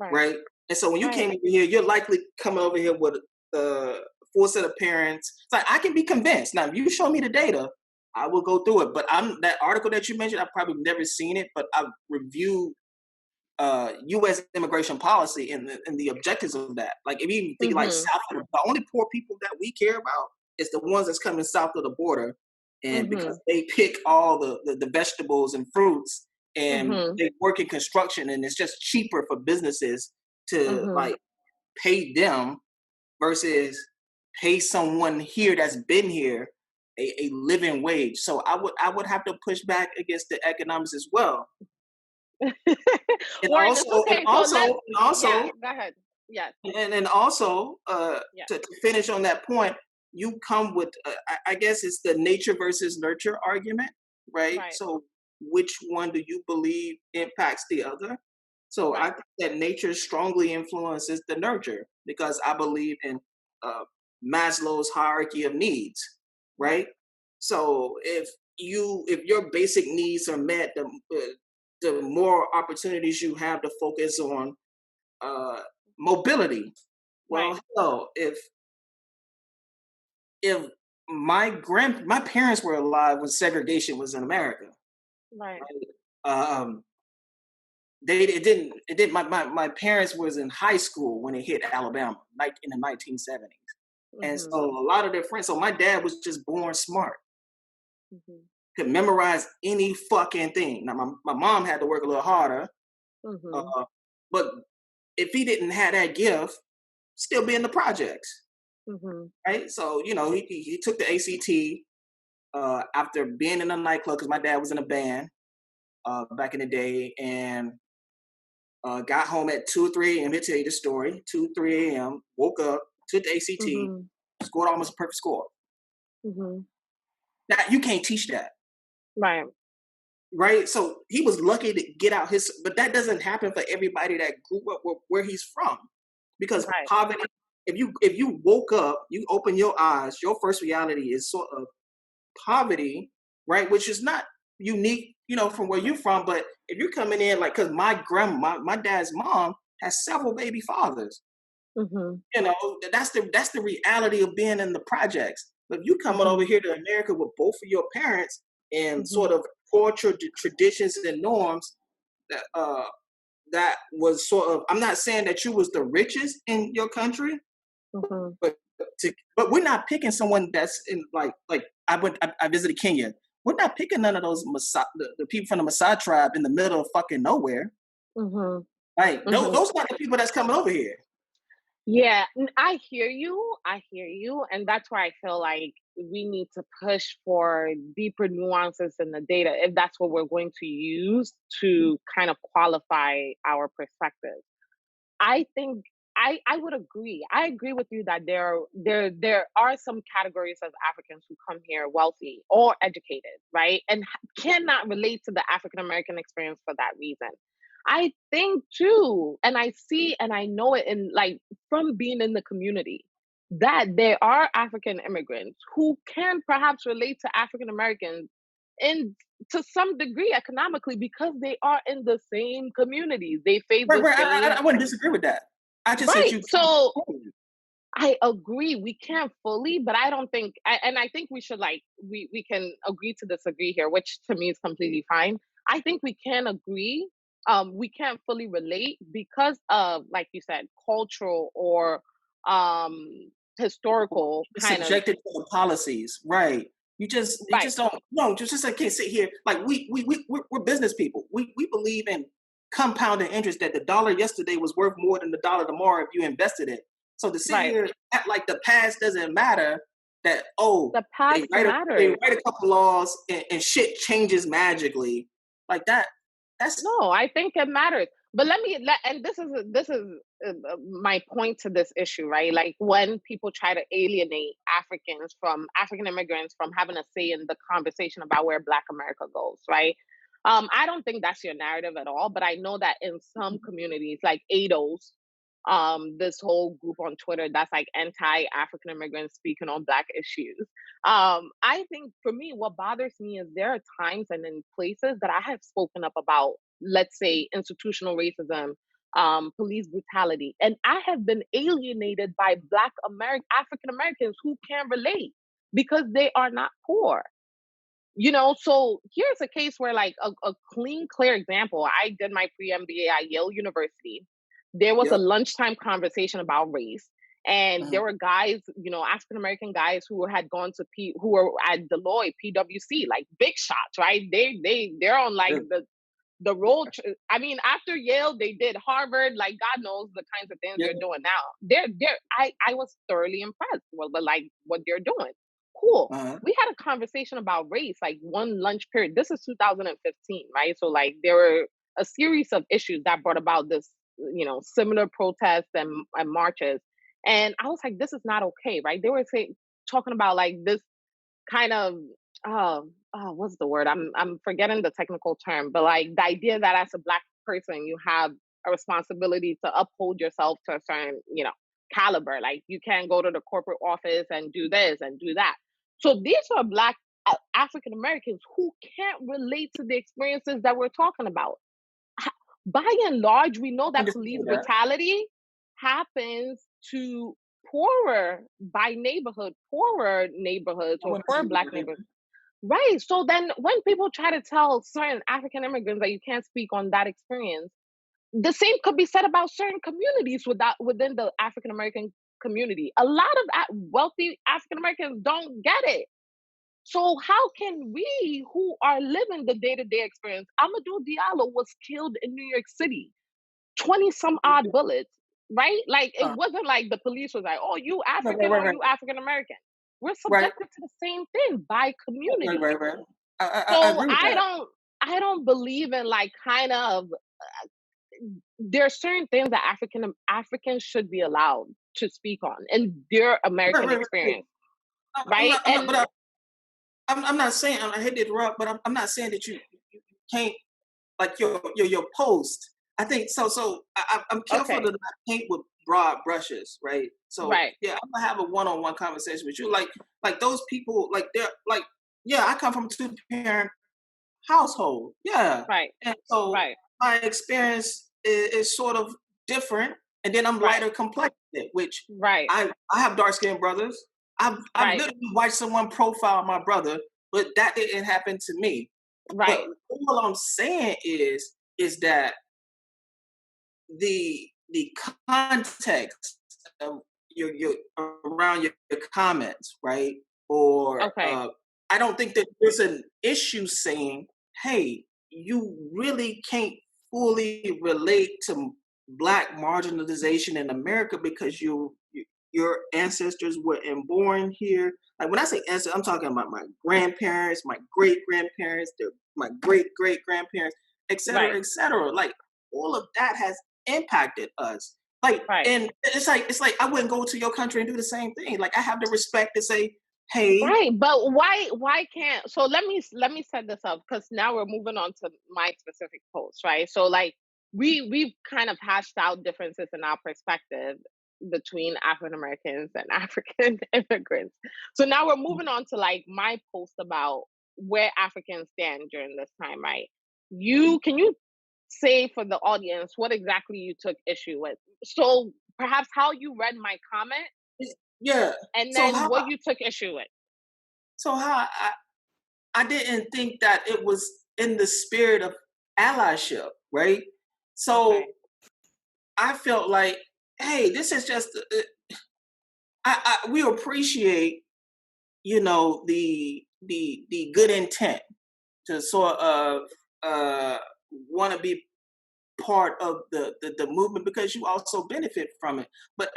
A: Right.
B: right? And so when you
A: Right.
B: came over here, you're likely coming over here with a full set of parents. It's like I can be convinced. Now, if you show me the data, I will go through it. But I'm that article that you mentioned, I've probably never seen it, but I've reviewed U.S. immigration policy and the objectives of that. Like if you even think like
A: Mhm.
B: south of the only poor people that we care about is the ones that's coming south of the border, and because
A: Mhm.
B: they pick all the vegetables and fruits and
A: Mhm.
B: they work in construction and it's just cheaper for businesses to
A: Mhm.
B: like pay them versus pay someone here that's been here a living wage. So I would have to push back against the economics as well. And
A: Warren, it's
B: also, and
A: okay. So
B: also,
A: let's,
B: and
A: yeah,
B: also,
A: go ahead. Yes,
B: and also,
A: yes,
B: to finish on that point, you come with, I guess it's the nature versus nurture argument, right?
A: right,
B: So, which one do you believe impacts the other? So, I
A: right,
B: think that nature strongly influences the nurture because I believe in uh, Maslow's hierarchy of needs,
A: right,
B: right? So, if your basic needs are met, the more opportunities you have to focus on uh, mobility.
A: right,
B: Well, hell, if my parents were alive when segregation was in America,
A: right.
B: um, it didn't my parents was in high school when it hit Alabama, like in the 1970s, and
A: Mm-hmm,
B: so a lot of their friends. So my dad was just born smart,
A: mm-hmm,
B: could memorize any fucking thing. Now my mom had to work a little harder,
A: mm-hmm,
B: uh, but if he didn't have that gift, still be in the projects.
A: mm-hmm,
B: Right? So he took the ACT after being in a nightclub because my dad was in a band back in the day, and got home at 2 or 3 a.m. He'll tell you the story. 2 3 a.m. Woke up, took the ACT,
A: mm-hmm,
B: scored almost a perfect score.
A: mm-hmm.
B: Now you can't teach that,
A: Right,
B: right? So he was lucky to get out his, but that doesn't happen for everybody that grew up where he's from, because
A: right,
B: poverty. If you woke up, you open your eyes, your first reality is sort of poverty, right? Which is not unique, from where you're from. But if you're coming in, like, because my dad's mom has several baby fathers.
A: mm-hmm,
B: That's the reality of being in the projects. But if you coming over
A: mm-hmm,
B: here to America with both of your parents and
A: mm-hmm,
B: sort of culture, traditions, and norms that was sort of. I'm not saying that you was the richest in your country,
A: mm-hmm.
B: but but we're not picking someone that's in like I visited Kenya. We're not picking none of those the people from the Maasai tribe in the middle of fucking nowhere.
A: Mm-hmm.
B: Right? Those,
A: Mm-hmm.
B: those not the people that's coming over here.
A: Yeah, I hear you. I hear you. And that's where I feel like we need to push for deeper nuances in the data if that's what we're going to use to kind of qualify our perspective. I think I would agree. I agree with you that there are some categories of Africans who come here wealthy or educated, right? And cannot relate to the African American experience for that reason. I think too, and I see and I know it in like from being in the community that there are African immigrants who can perhaps relate to African Americans in to some degree economically because they are in the same communities. They face
B: Right,
A: the
B: right.
A: same.
B: I wouldn't disagree with that. I just said
A: Right.
B: you can't.
A: So I agree. We can't fully, but I don't think, and I think we should like we can agree to disagree here, which to me is completely fine. I think we can agree. We can't fully relate because of, like you said, cultural or um historical
B: You're
A: kind of
B: subjected to the policies, right? You just
A: right,
B: don't. No, just I can't sit here like we're business people. We believe in compounding interest, that the dollar yesterday was worth more than the dollar tomorrow if you invested it. So to sit
A: right.
B: here act like the past doesn't matter, that
A: The past
B: they
A: matters.
B: write a couple laws and shit changes magically like that. That's
A: No, I think it matters. But and this is my point to this issue, right? Like when people try to alienate African immigrants from having a say in the conversation about where Black America goes, right? I don't think that's your narrative at all. But I know that in some communities, like ADOS, this whole group on Twitter that's like anti-African immigrants speaking on Black issues. I think for me, what bothers me is there are times and in places that I have spoken up about, let's say, institutional racism, police brutality, and I have been alienated by African Americans who can relate because they are not poor. So here's a case where, like, a clean, clear example. I did my pre MBA at Yale University. There was a
B: yep.
A: lunchtime conversation about race. And
B: Mhm.
A: there were guys, African American guys who had gone to who were at Deloitte, PwC, like big shots, right? They're on like
B: Yeah.
A: the road. I mean, after Yale, they did Harvard. Like God knows the kinds of things
B: Yeah.
A: they're doing now. I was thoroughly impressed with like what they're doing. Cool.
B: Uh-huh.
A: We had a conversation about race, like one lunch period. This is 2015, right? So like there were a series of issues that brought about this, similar protests and marches. And I was like, this is not okay, right? They were talking about like this kind of what's the word? I'm forgetting the technical term, but like the idea that as a black person you have a responsibility to uphold yourself to a certain, caliber. Like you can't go to the corporate office and do this and do that. So these are black African Americans who can't relate to the experiences that we're talking about. By and large, we know
B: I
A: that
B: disagree
A: police
B: with that.
A: brutality happens to poorer neighborhoods
B: I
A: or
B: wouldn't
A: poor
B: disagree
A: black
B: with
A: neighborhoods.
B: that.
A: Right. So then when people try to tell certain African immigrants that you can't speak on that experience, the same could be said about certain communities within the African American community. A lot of wealthy African Americans don't get it. So how can we who are living the day-to-day experience? Amadou Diallo was killed in New York City, 20 some odd bullets, right? Like it
B: Uh,
A: wasn't like the police was like, oh, you
B: right, right,
A: African
B: right,
A: or
B: right,
A: you African American. We're
B: right,
A: subjected to the same thing by
B: right,
A: community.
B: right, right. I
A: So
B: agree with
A: I
B: that.
A: don't I don't believe in like kind of there are certain things that Africans should be allowed to speak on in their
B: Right,
A: American
B: right, right, right.
A: experience,
B: I'm
A: right?
B: not, I'm not,
A: And
B: but I'm not saying, I hate to interrupt, but I'm not saying that you can't, like your post. I think so. I'm careful to
A: okay,
B: not paint with broad brushes, right? So
A: right,
B: yeah, I'm gonna have a one-on-one conversation with you. Like those people, like they're like, yeah, I come from a two-parent household, yeah,
A: right,
B: and so
A: right,
B: my experience is sort of different. And then I'm
A: right,
B: lighter complected, which
A: right,
B: I have dark-skinned brothers. I've
A: right,
B: literally watched someone profile my brother, but that didn't happen to me. But
A: right,
B: all I'm saying is that the context of your around your comments, right? Or
A: okay,
B: I don't think that there's an issue saying, hey, you really can't fully relate to black marginalization in America because your ancestors were born here. Like when I say ancestors, I'm talking about my grandparents, my great grandparents, my great great grandparents, et cetera,
A: right,
B: et cetera. Like all of that has impacted us. Like,
A: right.
B: and it's like I wouldn't go to your country and do the same thing. Like I have the respect to say, hey,
A: Right, but why can't so let me set this up because now we're moving on to my specific post, right? So like we've kind of hashed out differences in our perspective between African Americans and African immigrants. So now we're moving on to like my post about where Africans stand during this time, right? You say for the audience what exactly you took issue with? So perhaps how you read my comment
B: yeah.
A: and
B: So
A: then
B: how
A: what you took issue with.
B: so how I didn't think that it was in the spirit of allyship, right? So
A: Okay.
B: I felt like, hey, this is just we appreciate, the good intent to sort of uh, want to be part of the movement because you also benefit from it. But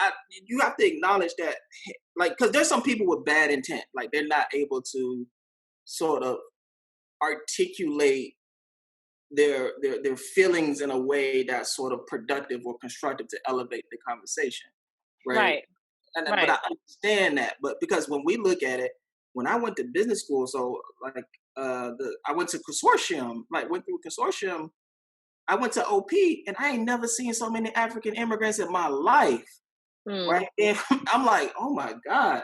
B: you have to acknowledge that, like, because there's some people with bad intent, like they're not able to sort of articulate their feelings in a way that's sort of productive or constructive to elevate the conversation, right?
A: Right.
B: But I
A: Right.
B: understand that. But because when we look at it, when I went to business school, so like I went to consortium, like went through consortium. I went to OP, and I ain't never seen so many African immigrants in my life,
A: Mm.
B: right? And I'm like, oh my god,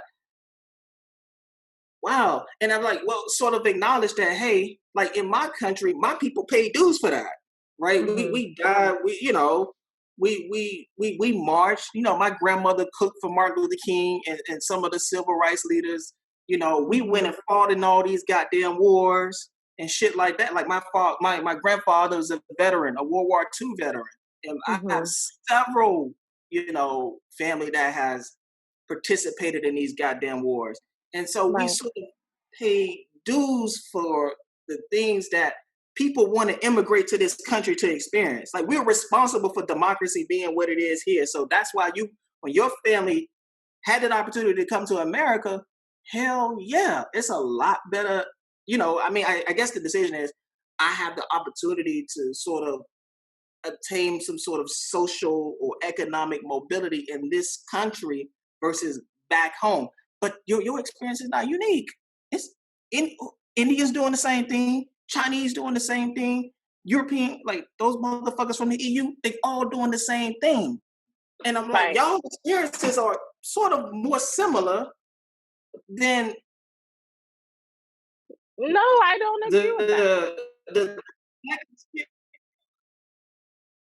B: wow. And I'm like, well, sort of acknowledge that, hey, like in my country, my people pay dues for that, right?
A: Mhm.
B: We died, we marched. My grandmother cooked for Martin Luther King and some of the civil rights leaders. We went
A: Mhm.
B: and fought in all these goddamn wars and shit like that. Like my grandfather was a veteran, a World War II veteran. And I have
A: Mhm.
B: several, family that has participated in these goddamn wars. And so we
A: Right.
B: sort of pay dues for the things that people want to immigrate to this country to experience. Like we're responsible for democracy being what it is here. So that's why when your family had an opportunity to come to America, hell yeah, it's a lot better. I mean, I guess the decision is I have the opportunity to sort of obtain some sort of social or economic mobility in this country versus back home. But your experience is not unique. It's in, Indians doing the same thing, Chinese doing the same thing, European, like those motherfuckers from the EU, they all doing the same thing. And I'm like,
A: Right.
B: y'all experiences are sort of more similar than
A: No, I don't agree with that.
B: the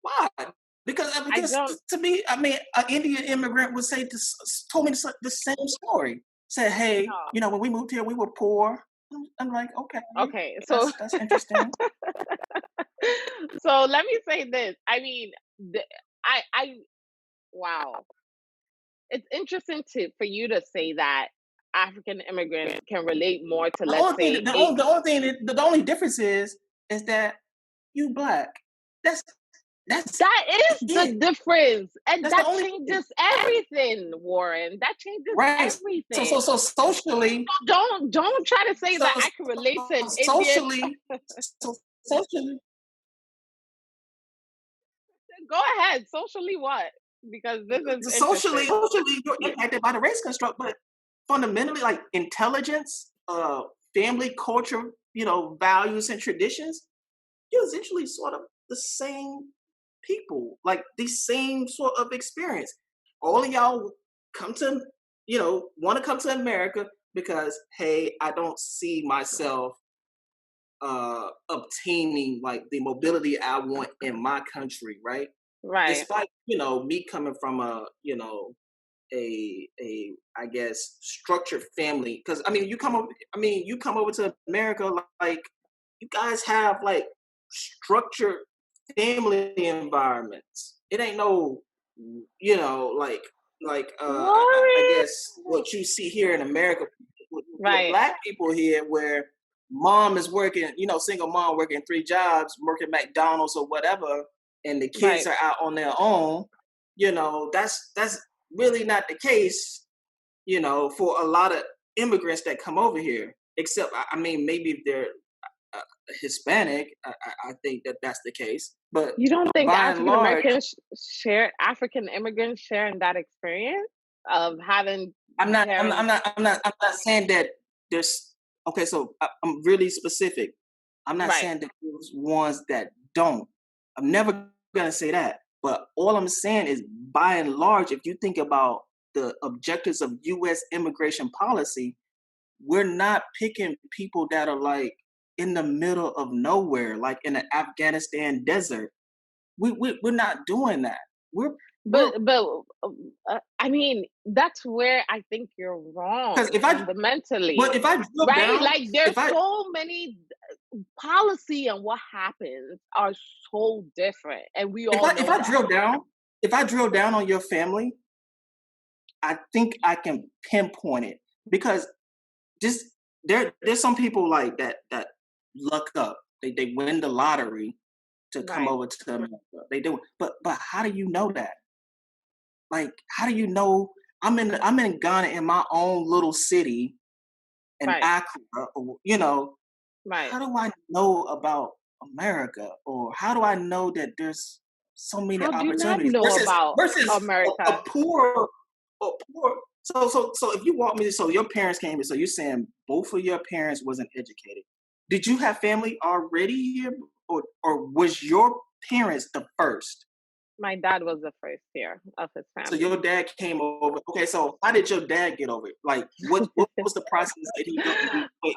B: why?
A: I
B: Because
A: don't.
B: to me, I mean, an Indian immigrant would say this, told me the same story. Said, hey,
A: No.
B: you know, when we moved here, we were poor. I'm like, okay,
A: Okay, so
B: that's interesting.
A: so let me say this. I mean, I wow. It's interesting for you to say that African immigrants can relate more to,
B: The
A: let's
B: only thing,
A: say, a
B: the only difference is that you black. That's that's
A: that is the
B: it.
A: difference, and
B: That's the
A: that
B: only thing.
A: changes everything, Warren. That changes
B: Right.
A: everything.
B: So socially,
A: Don't try to say
B: so,
A: that I can relate to an Indian.
B: socially, so socially,
A: Go ahead. Socially, what? Because this is
B: socially,
A: interesting.
B: socially, you're impacted by the race construct, but fundamentally, like intelligence, family, culture, you know, values and traditions, you're essentially sort of the same people, like the same sort of experience. All of y'all come to, you know, want to come to America because, hey, I don't see myself obtaining like the mobility I want in my country, right?
A: Right.
B: Despite, you know, me coming from a, you know, a I guess structured family, because you come over to America, like you guys have like structured family environments. It ain't no, you know, I
A: Warren.
B: guess what you see here in America with
A: Right.
B: black people here, where mom is working, you know, single mom working 3 jobs, working McDonald's or whatever, and the kids
A: Right.
B: are out on their own. You know, that's really not the case, you know, for a lot of immigrants that come over here. Except, I mean, maybe if they're Hispanic, I think that that's the case. But
A: You don't think
B: by and
A: African
B: large,
A: Americans share African immigrants sharing that experience of having parents?
B: I'm not saying that there's. Okay, so I'm really specific. I'm not
A: Right.
B: saying that there's ones that don't. I'm never gonna say that. But all I'm saying is, by and large, if you think about the objectives of U.S. immigration policy, we're not picking people that are like in the middle of nowhere, like in the Afghanistan desert. We're not doing that. We're
A: But I mean, that's where I think you're
B: because
A: wrong fundamentally,
B: if I drill
A: right?
B: down,
A: Like there's
B: if I
A: so many policy and what happens are so different, and we all
B: if
A: know
B: I
A: that.
B: drill down, if I drill down on your family, I think I can pinpoint it because just there's some people like that luck up. They win the lottery to come
A: Right.
B: over to America. They do. But how do you know that? Like, how do you know I'm in Ghana in my own little city in
A: Right.
B: Accra, or, you know,
A: Right.
B: how do I know about America? Or how do I know that there's so many
A: How do you not
B: opportunities
A: know about
B: versus a
A: America?
B: poor so if you walk me, so your parents came here, so you're saying both of your parents wasn't educated. Did you have family already here, or was your parents the first?
A: My dad was the first here of his
B: So
A: family.
B: your dad came over. Okay, so how did your dad get over it? Like, what was the process that he go?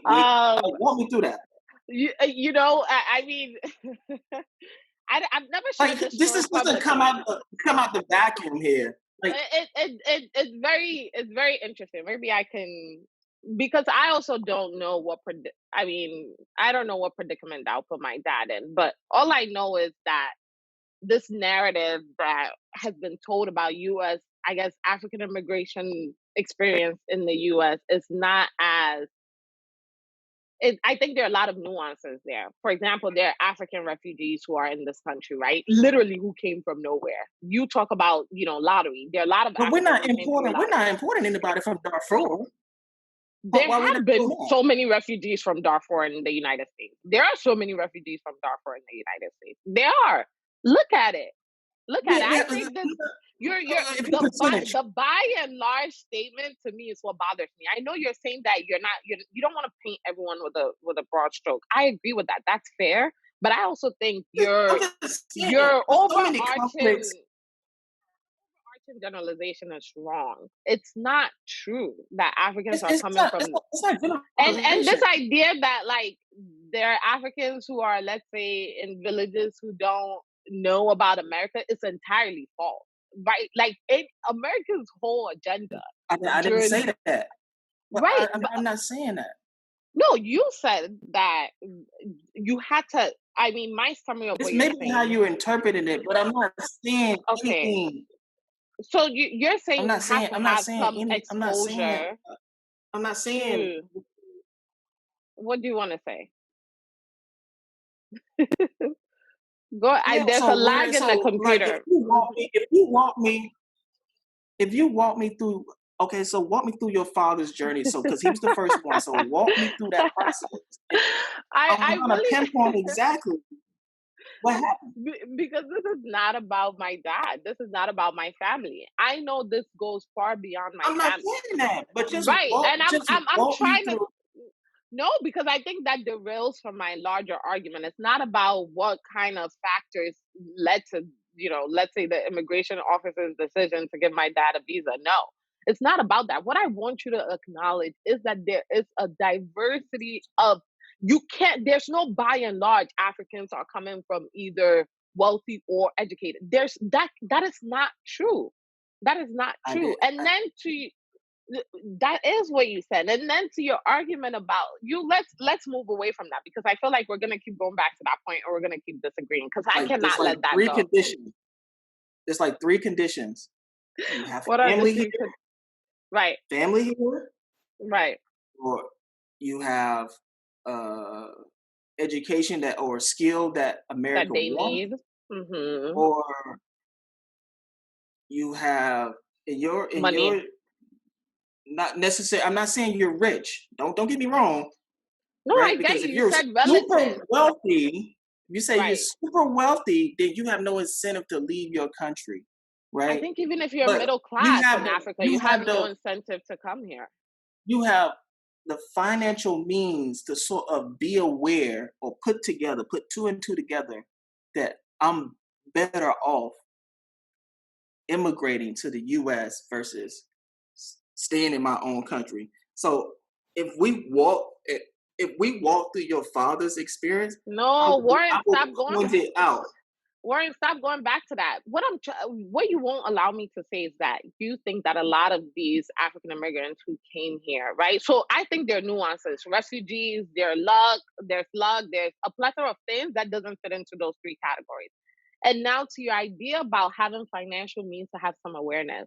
A: Um,
B: Like, walk me through that.
A: you know, I mean, I've never
B: Like,
A: shared this
B: this is
A: story
B: supposed to
A: publicly.
B: come out the vacuum here. Like,
A: It's very interesting. Maybe I can, because I also don't know I mean, I don't know what predicament I'll put my dad in, but all I know is that this narrative that has been told about U.S., I guess, African immigration experience in the U.S. is not as I think there are a lot of nuances there. For example, there are African refugees who are in this country, right? Literally, who came from nowhere. You talk about, lottery. There are a lot of
B: but
A: Africans who came through
B: we're not
A: lottery.
B: importing anybody from Darfur.
A: There
B: Why we not
A: have
B: doing
A: been
B: that?
A: so many refugees from Darfur in the United States. There are so many refugees from Darfur in the United States. There are. Look at it. Look at it. I
B: Yeah,
A: think this you're
B: if you percentage.
A: the by and large statement to me is what bothers me. I know you're saying that you don't want to paint everyone with a broad stroke. I agree with that. That's fair. But I also think
B: I'm just saying,
A: your
B: there's so many conflicts.
A: overarching generalization is wrong. It's not true that Africans are
B: It's
A: coming
B: not,
A: from
B: it's not, it's not
A: and this
B: generalization.
A: idea that like there are Africans who are, let's say, in villages who don't know about America is entirely false. Right? Like America's whole agenda
B: I didn't
A: during
B: say that. But
A: right, but
B: I'm not saying that.
A: no, you said that you had to. I mean, my summary of
B: This
A: what
B: may
A: you're
B: be how
A: saying.
B: you interpreted it, but I'm not saying
A: Okay,
B: anything.
A: so you're saying you have to
B: I'm not
A: have
B: saying
A: some
B: any.
A: exposure
B: I'm not saying.
A: to. What do you want to say? Go.
B: Yeah.
A: There's a lag in the
B: So like
A: computer.
B: if you walk me through. Okay, so walk me through your father's journey. So, because he was the first one, so walk me through that process.
A: I
B: I'm gonna
A: really
B: pinpoint exactly what happened.
A: because this is not about my dad. This is not about my family. I know this goes far beyond my
B: I'm not
A: family.
B: saying that, but
A: Right. And
B: just
A: I'm
B: walk me
A: trying to
B: through.
A: no, because I think that derails from my larger argument. It's not about what kind of factors led to, let's say the immigration officer's decision to give my dad a visa. No, it's not about that. What I want you to acknowledge is that there is a diversity of, you can't, there's no by and large Africans are coming from either wealthy or educated. That is not true. That is not
B: I
A: true.
B: did.
A: And then that is what you said, and then to your argument about you, let's move away from that, because I feel like we're gonna keep going back to that point, or we're gonna keep disagreeing, because I
B: There's
A: cannot
B: like
A: let that
B: three
A: go.
B: conditions. There's like three conditions. You have
A: What are the
B: family
A: three
B: here,
A: right,
B: family here,
A: right,
B: or you have uh, education that or skill that
A: that
B: America
A: they
B: wants,
A: need? Mm-hmm.
B: or you have in
A: Money.
B: your not necessary. I'm not saying you're rich. Don't get me wrong,
A: No, I
B: right?
A: get
B: Because if
A: you. You
B: you're
A: said
B: super
A: relative.
B: wealthy, if you say you're
A: Right.
B: super wealthy, then you have no incentive to leave your country,
A: I
B: right?
A: think even if you're
B: But
A: middle class in Africa,
B: you
A: you have
B: have
A: no incentive to come here.
B: the financial means to sort of be aware or put two and two together that I'm better off immigrating to the US versus staying in my own country. So if we walk through your father's experience,
A: No, Warren,
B: I will
A: stop going.
B: point it out.
A: Warren, stop going back to that. What you won't allow me to say is that you think that a lot of these African immigrants who came here, right? So I think there are nuances. Refugees, there's luck, there's a plethora of things that doesn't fit into those three categories. And now to your idea about having financial means to have some awareness.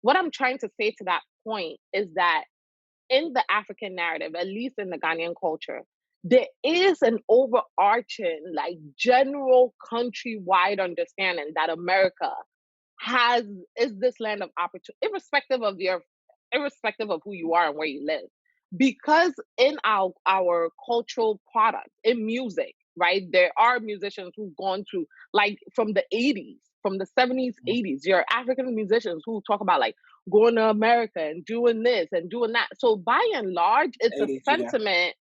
A: What I'm trying to say to that point is that in the African narrative, at least in the Ghanaian culture, there is an overarching, like general countrywide understanding that America has is this land of opportunity, irrespective of who you are and where you live. Because in our cultural product, in music, right, there are musicians who've gone to, like, from the 80s, from the 70s, 80s, you're African musicians who talk about like going to America and doing this and doing that. So by and large, it's a
B: 80s, yeah.
A: sentiment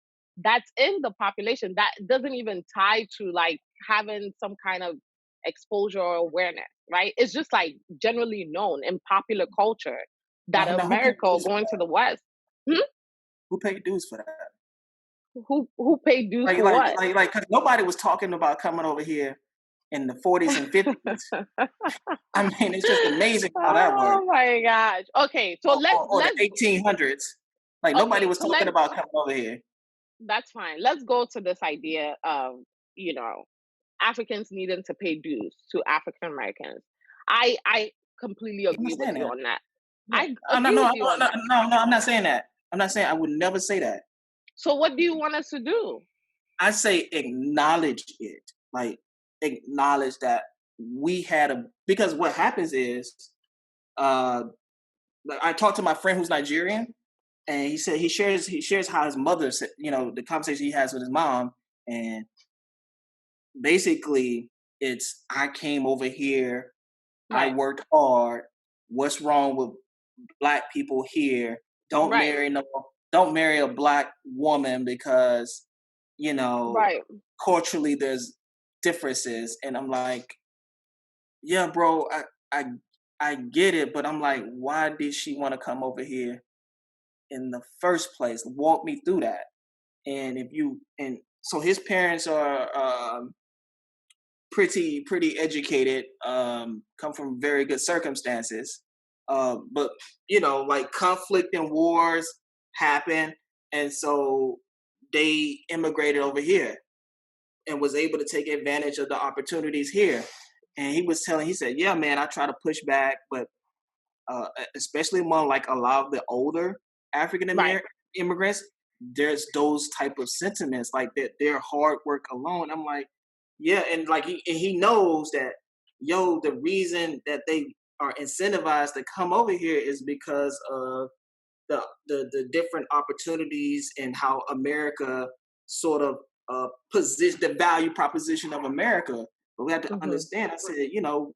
A: that's in the population that doesn't even tie to like having some kind of exposure or awareness, right? It's just like generally known in popular culture that
B: Now who paid
A: America or
B: dues for
A: going to
B: that?
A: the West. Hmm?
B: Who paid dues for that?
A: Who paid dues for what?
B: Because nobody was talking about coming over here in the 40s and 50s. I mean, it's just amazing how that worked.
A: Oh my gosh. Okay, so
B: Or the 1800s. Like nobody
A: okay,
B: was
A: so
B: talking about coming over here.
A: that's fine. Let's go to this idea of, Africans needing to pay dues to African Americans. I completely
B: I'm not
A: agree with
B: saying
A: you
B: that.
A: on that.
B: Yeah.
A: I
B: No,
A: agree with you on that.
B: I'm not saying that. I'm not saying I would never say that.
A: So what do you want us to do?
B: I say acknowledge it. Like acknowledge that we had because what happens is like I talked to my friend who's Nigerian, and he said he shares how his mother said, the conversation he has with his mom, and basically It's I came over here, I
A: Right.
B: worked hard. What's wrong with black people here? Don't
A: Right.
B: marry no don't marry a black woman because, you know,
A: Right.
B: culturally there's differences. And I'm like, yeah, bro, I I get it, but I'm like, why did she want to come over here in the first place? Walk me through that. And if you and so his parents are pretty educated, come from very good circumstances. But you know, like conflict and wars happen, and so they immigrated over here and was able to take advantage of the opportunities here. And he said, yeah, man, I try to push back, but especially among like a lot of the older African
A: Right.
B: American immigrants, there's those type of sentiments like that their hard work alone. I'm like, yeah, and like he knows that, yo, the reason that they are incentivized to come over here is because of the different opportunities and how America sort of position the value proposition of America. But we have to
A: Mm-hmm.
B: understand. I said, you know,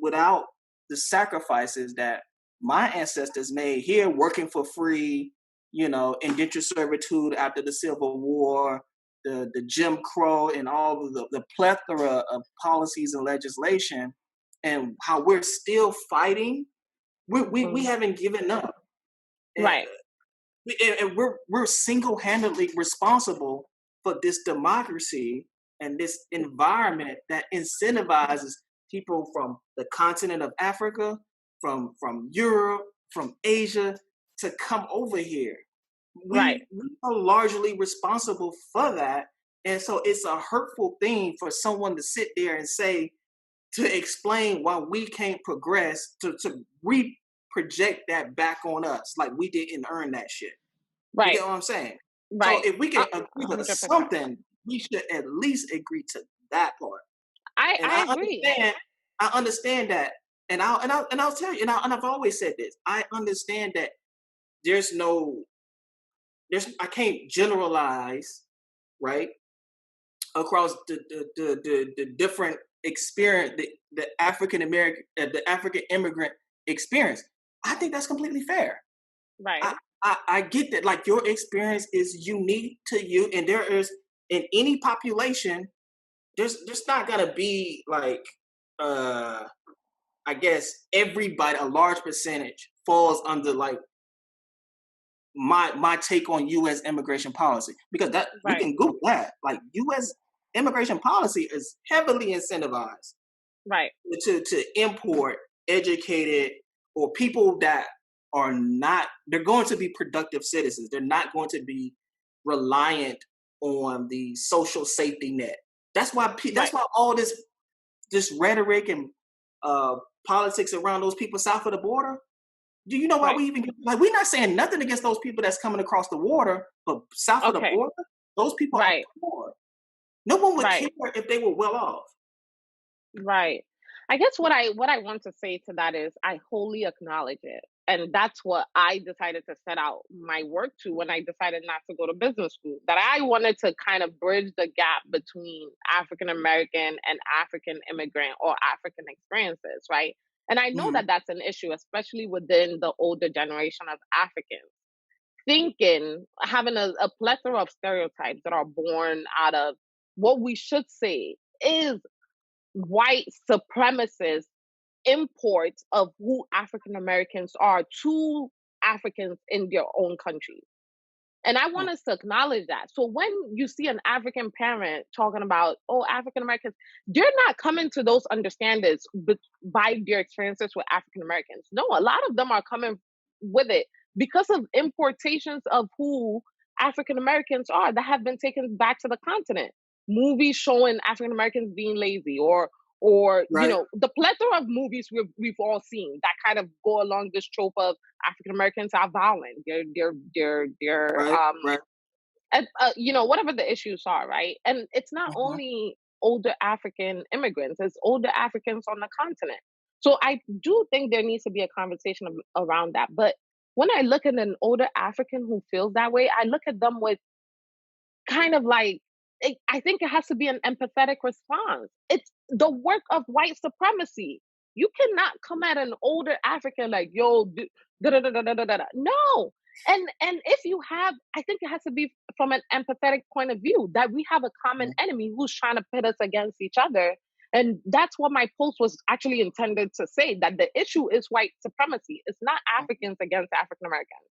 B: without the sacrifices that my ancestors made here, working for free, you know, indentured servitude after the Civil War, the Jim Crow, and all of the plethora of policies and legislation, and how we're still fighting. We
A: Mm-hmm.
B: haven't given up. And
A: Right.
B: and we're single-handedly responsible for this democracy and this environment that incentivizes people from the continent of Africa, from Europe, from Asia to come over here.
A: Right.
B: We are largely responsible for that. And so it's a hurtful thing for someone to sit there and say, to explain why we can't progress, to project that back on us like we didn't earn that shit. You
A: Right.
B: get what I'm saying? So
A: Right.
B: if we can agree to
A: 100%.
B: something, we should at least agree to that part. And
A: I agree.
B: I understand that, and I'll tell you, and I've always said this. I understand that there's no, I can't generalize, right, across the different experience, the African American, the African immigrant experience. I think that's completely fair.
A: Right.
B: I, I get that, like, your experience is unique to you, and there is, in any population, there's not gonna be like, I guess everybody, a large percentage falls under like my take on U.S. immigration policy, because that you
A: Right.
B: can Google that. Like, U.S. immigration policy is heavily incentivized
A: Right.
B: to import educated, or people that are not, they're going to be productive citizens. They're not going to be reliant on the social safety net. That's
A: Right.
B: why all this rhetoric and uh, politics around those people south of the border. Do you know why
A: Right.
B: we even, like, we're not saying nothing against those people that's coming across the water, but south of the
A: Okay.
B: border, those people are
A: Right.
B: poor. No one would care
A: Right.
B: if they were well off.
A: Right. I guess what I want to say to that is I wholly acknowledge it. And that's what I decided to set out my work to when I decided not to go to business school. That I wanted to kind of bridge the gap between African American and African immigrant or African experiences, right? And I know
B: Mhm.
A: that that's an issue, especially within the older generation of Africans. Thinking, having a plethora of stereotypes that are born out of what we should say is white supremacist imports of who African Americans are to Africans in their own countries. And I want us to acknowledge that. So when you see an African parent talking about, oh, African Americans, they're not coming to those understandings by their experiences with African Americans. No, a lot of them are coming with it because of importations of who African Americans are that have been taken back to the continent. Movies showing African Americans being lazy, or
B: Right,
A: the plethora of movies we've all seen that kind of go along this trope of African Americans are violent. They're
B: right, right.
A: and, whatever the issues are, right? And it's not
B: Mhm.
A: only older African immigrants; it's older Africans on the continent. So I do think there needs to be a conversation around that. But when I look at an older African who feels that way, I look at them with kind of like I think it has to be an empathetic response. It's the work of white supremacy. You cannot come at an older African like, yo, da da da da da da da. No. And if you have, I think it has to be from an empathetic point of view that we have a common enemy who's trying to pit us against each other. And that's what my post was actually intended to say, that the issue is white supremacy. It's not Africans against African Americans.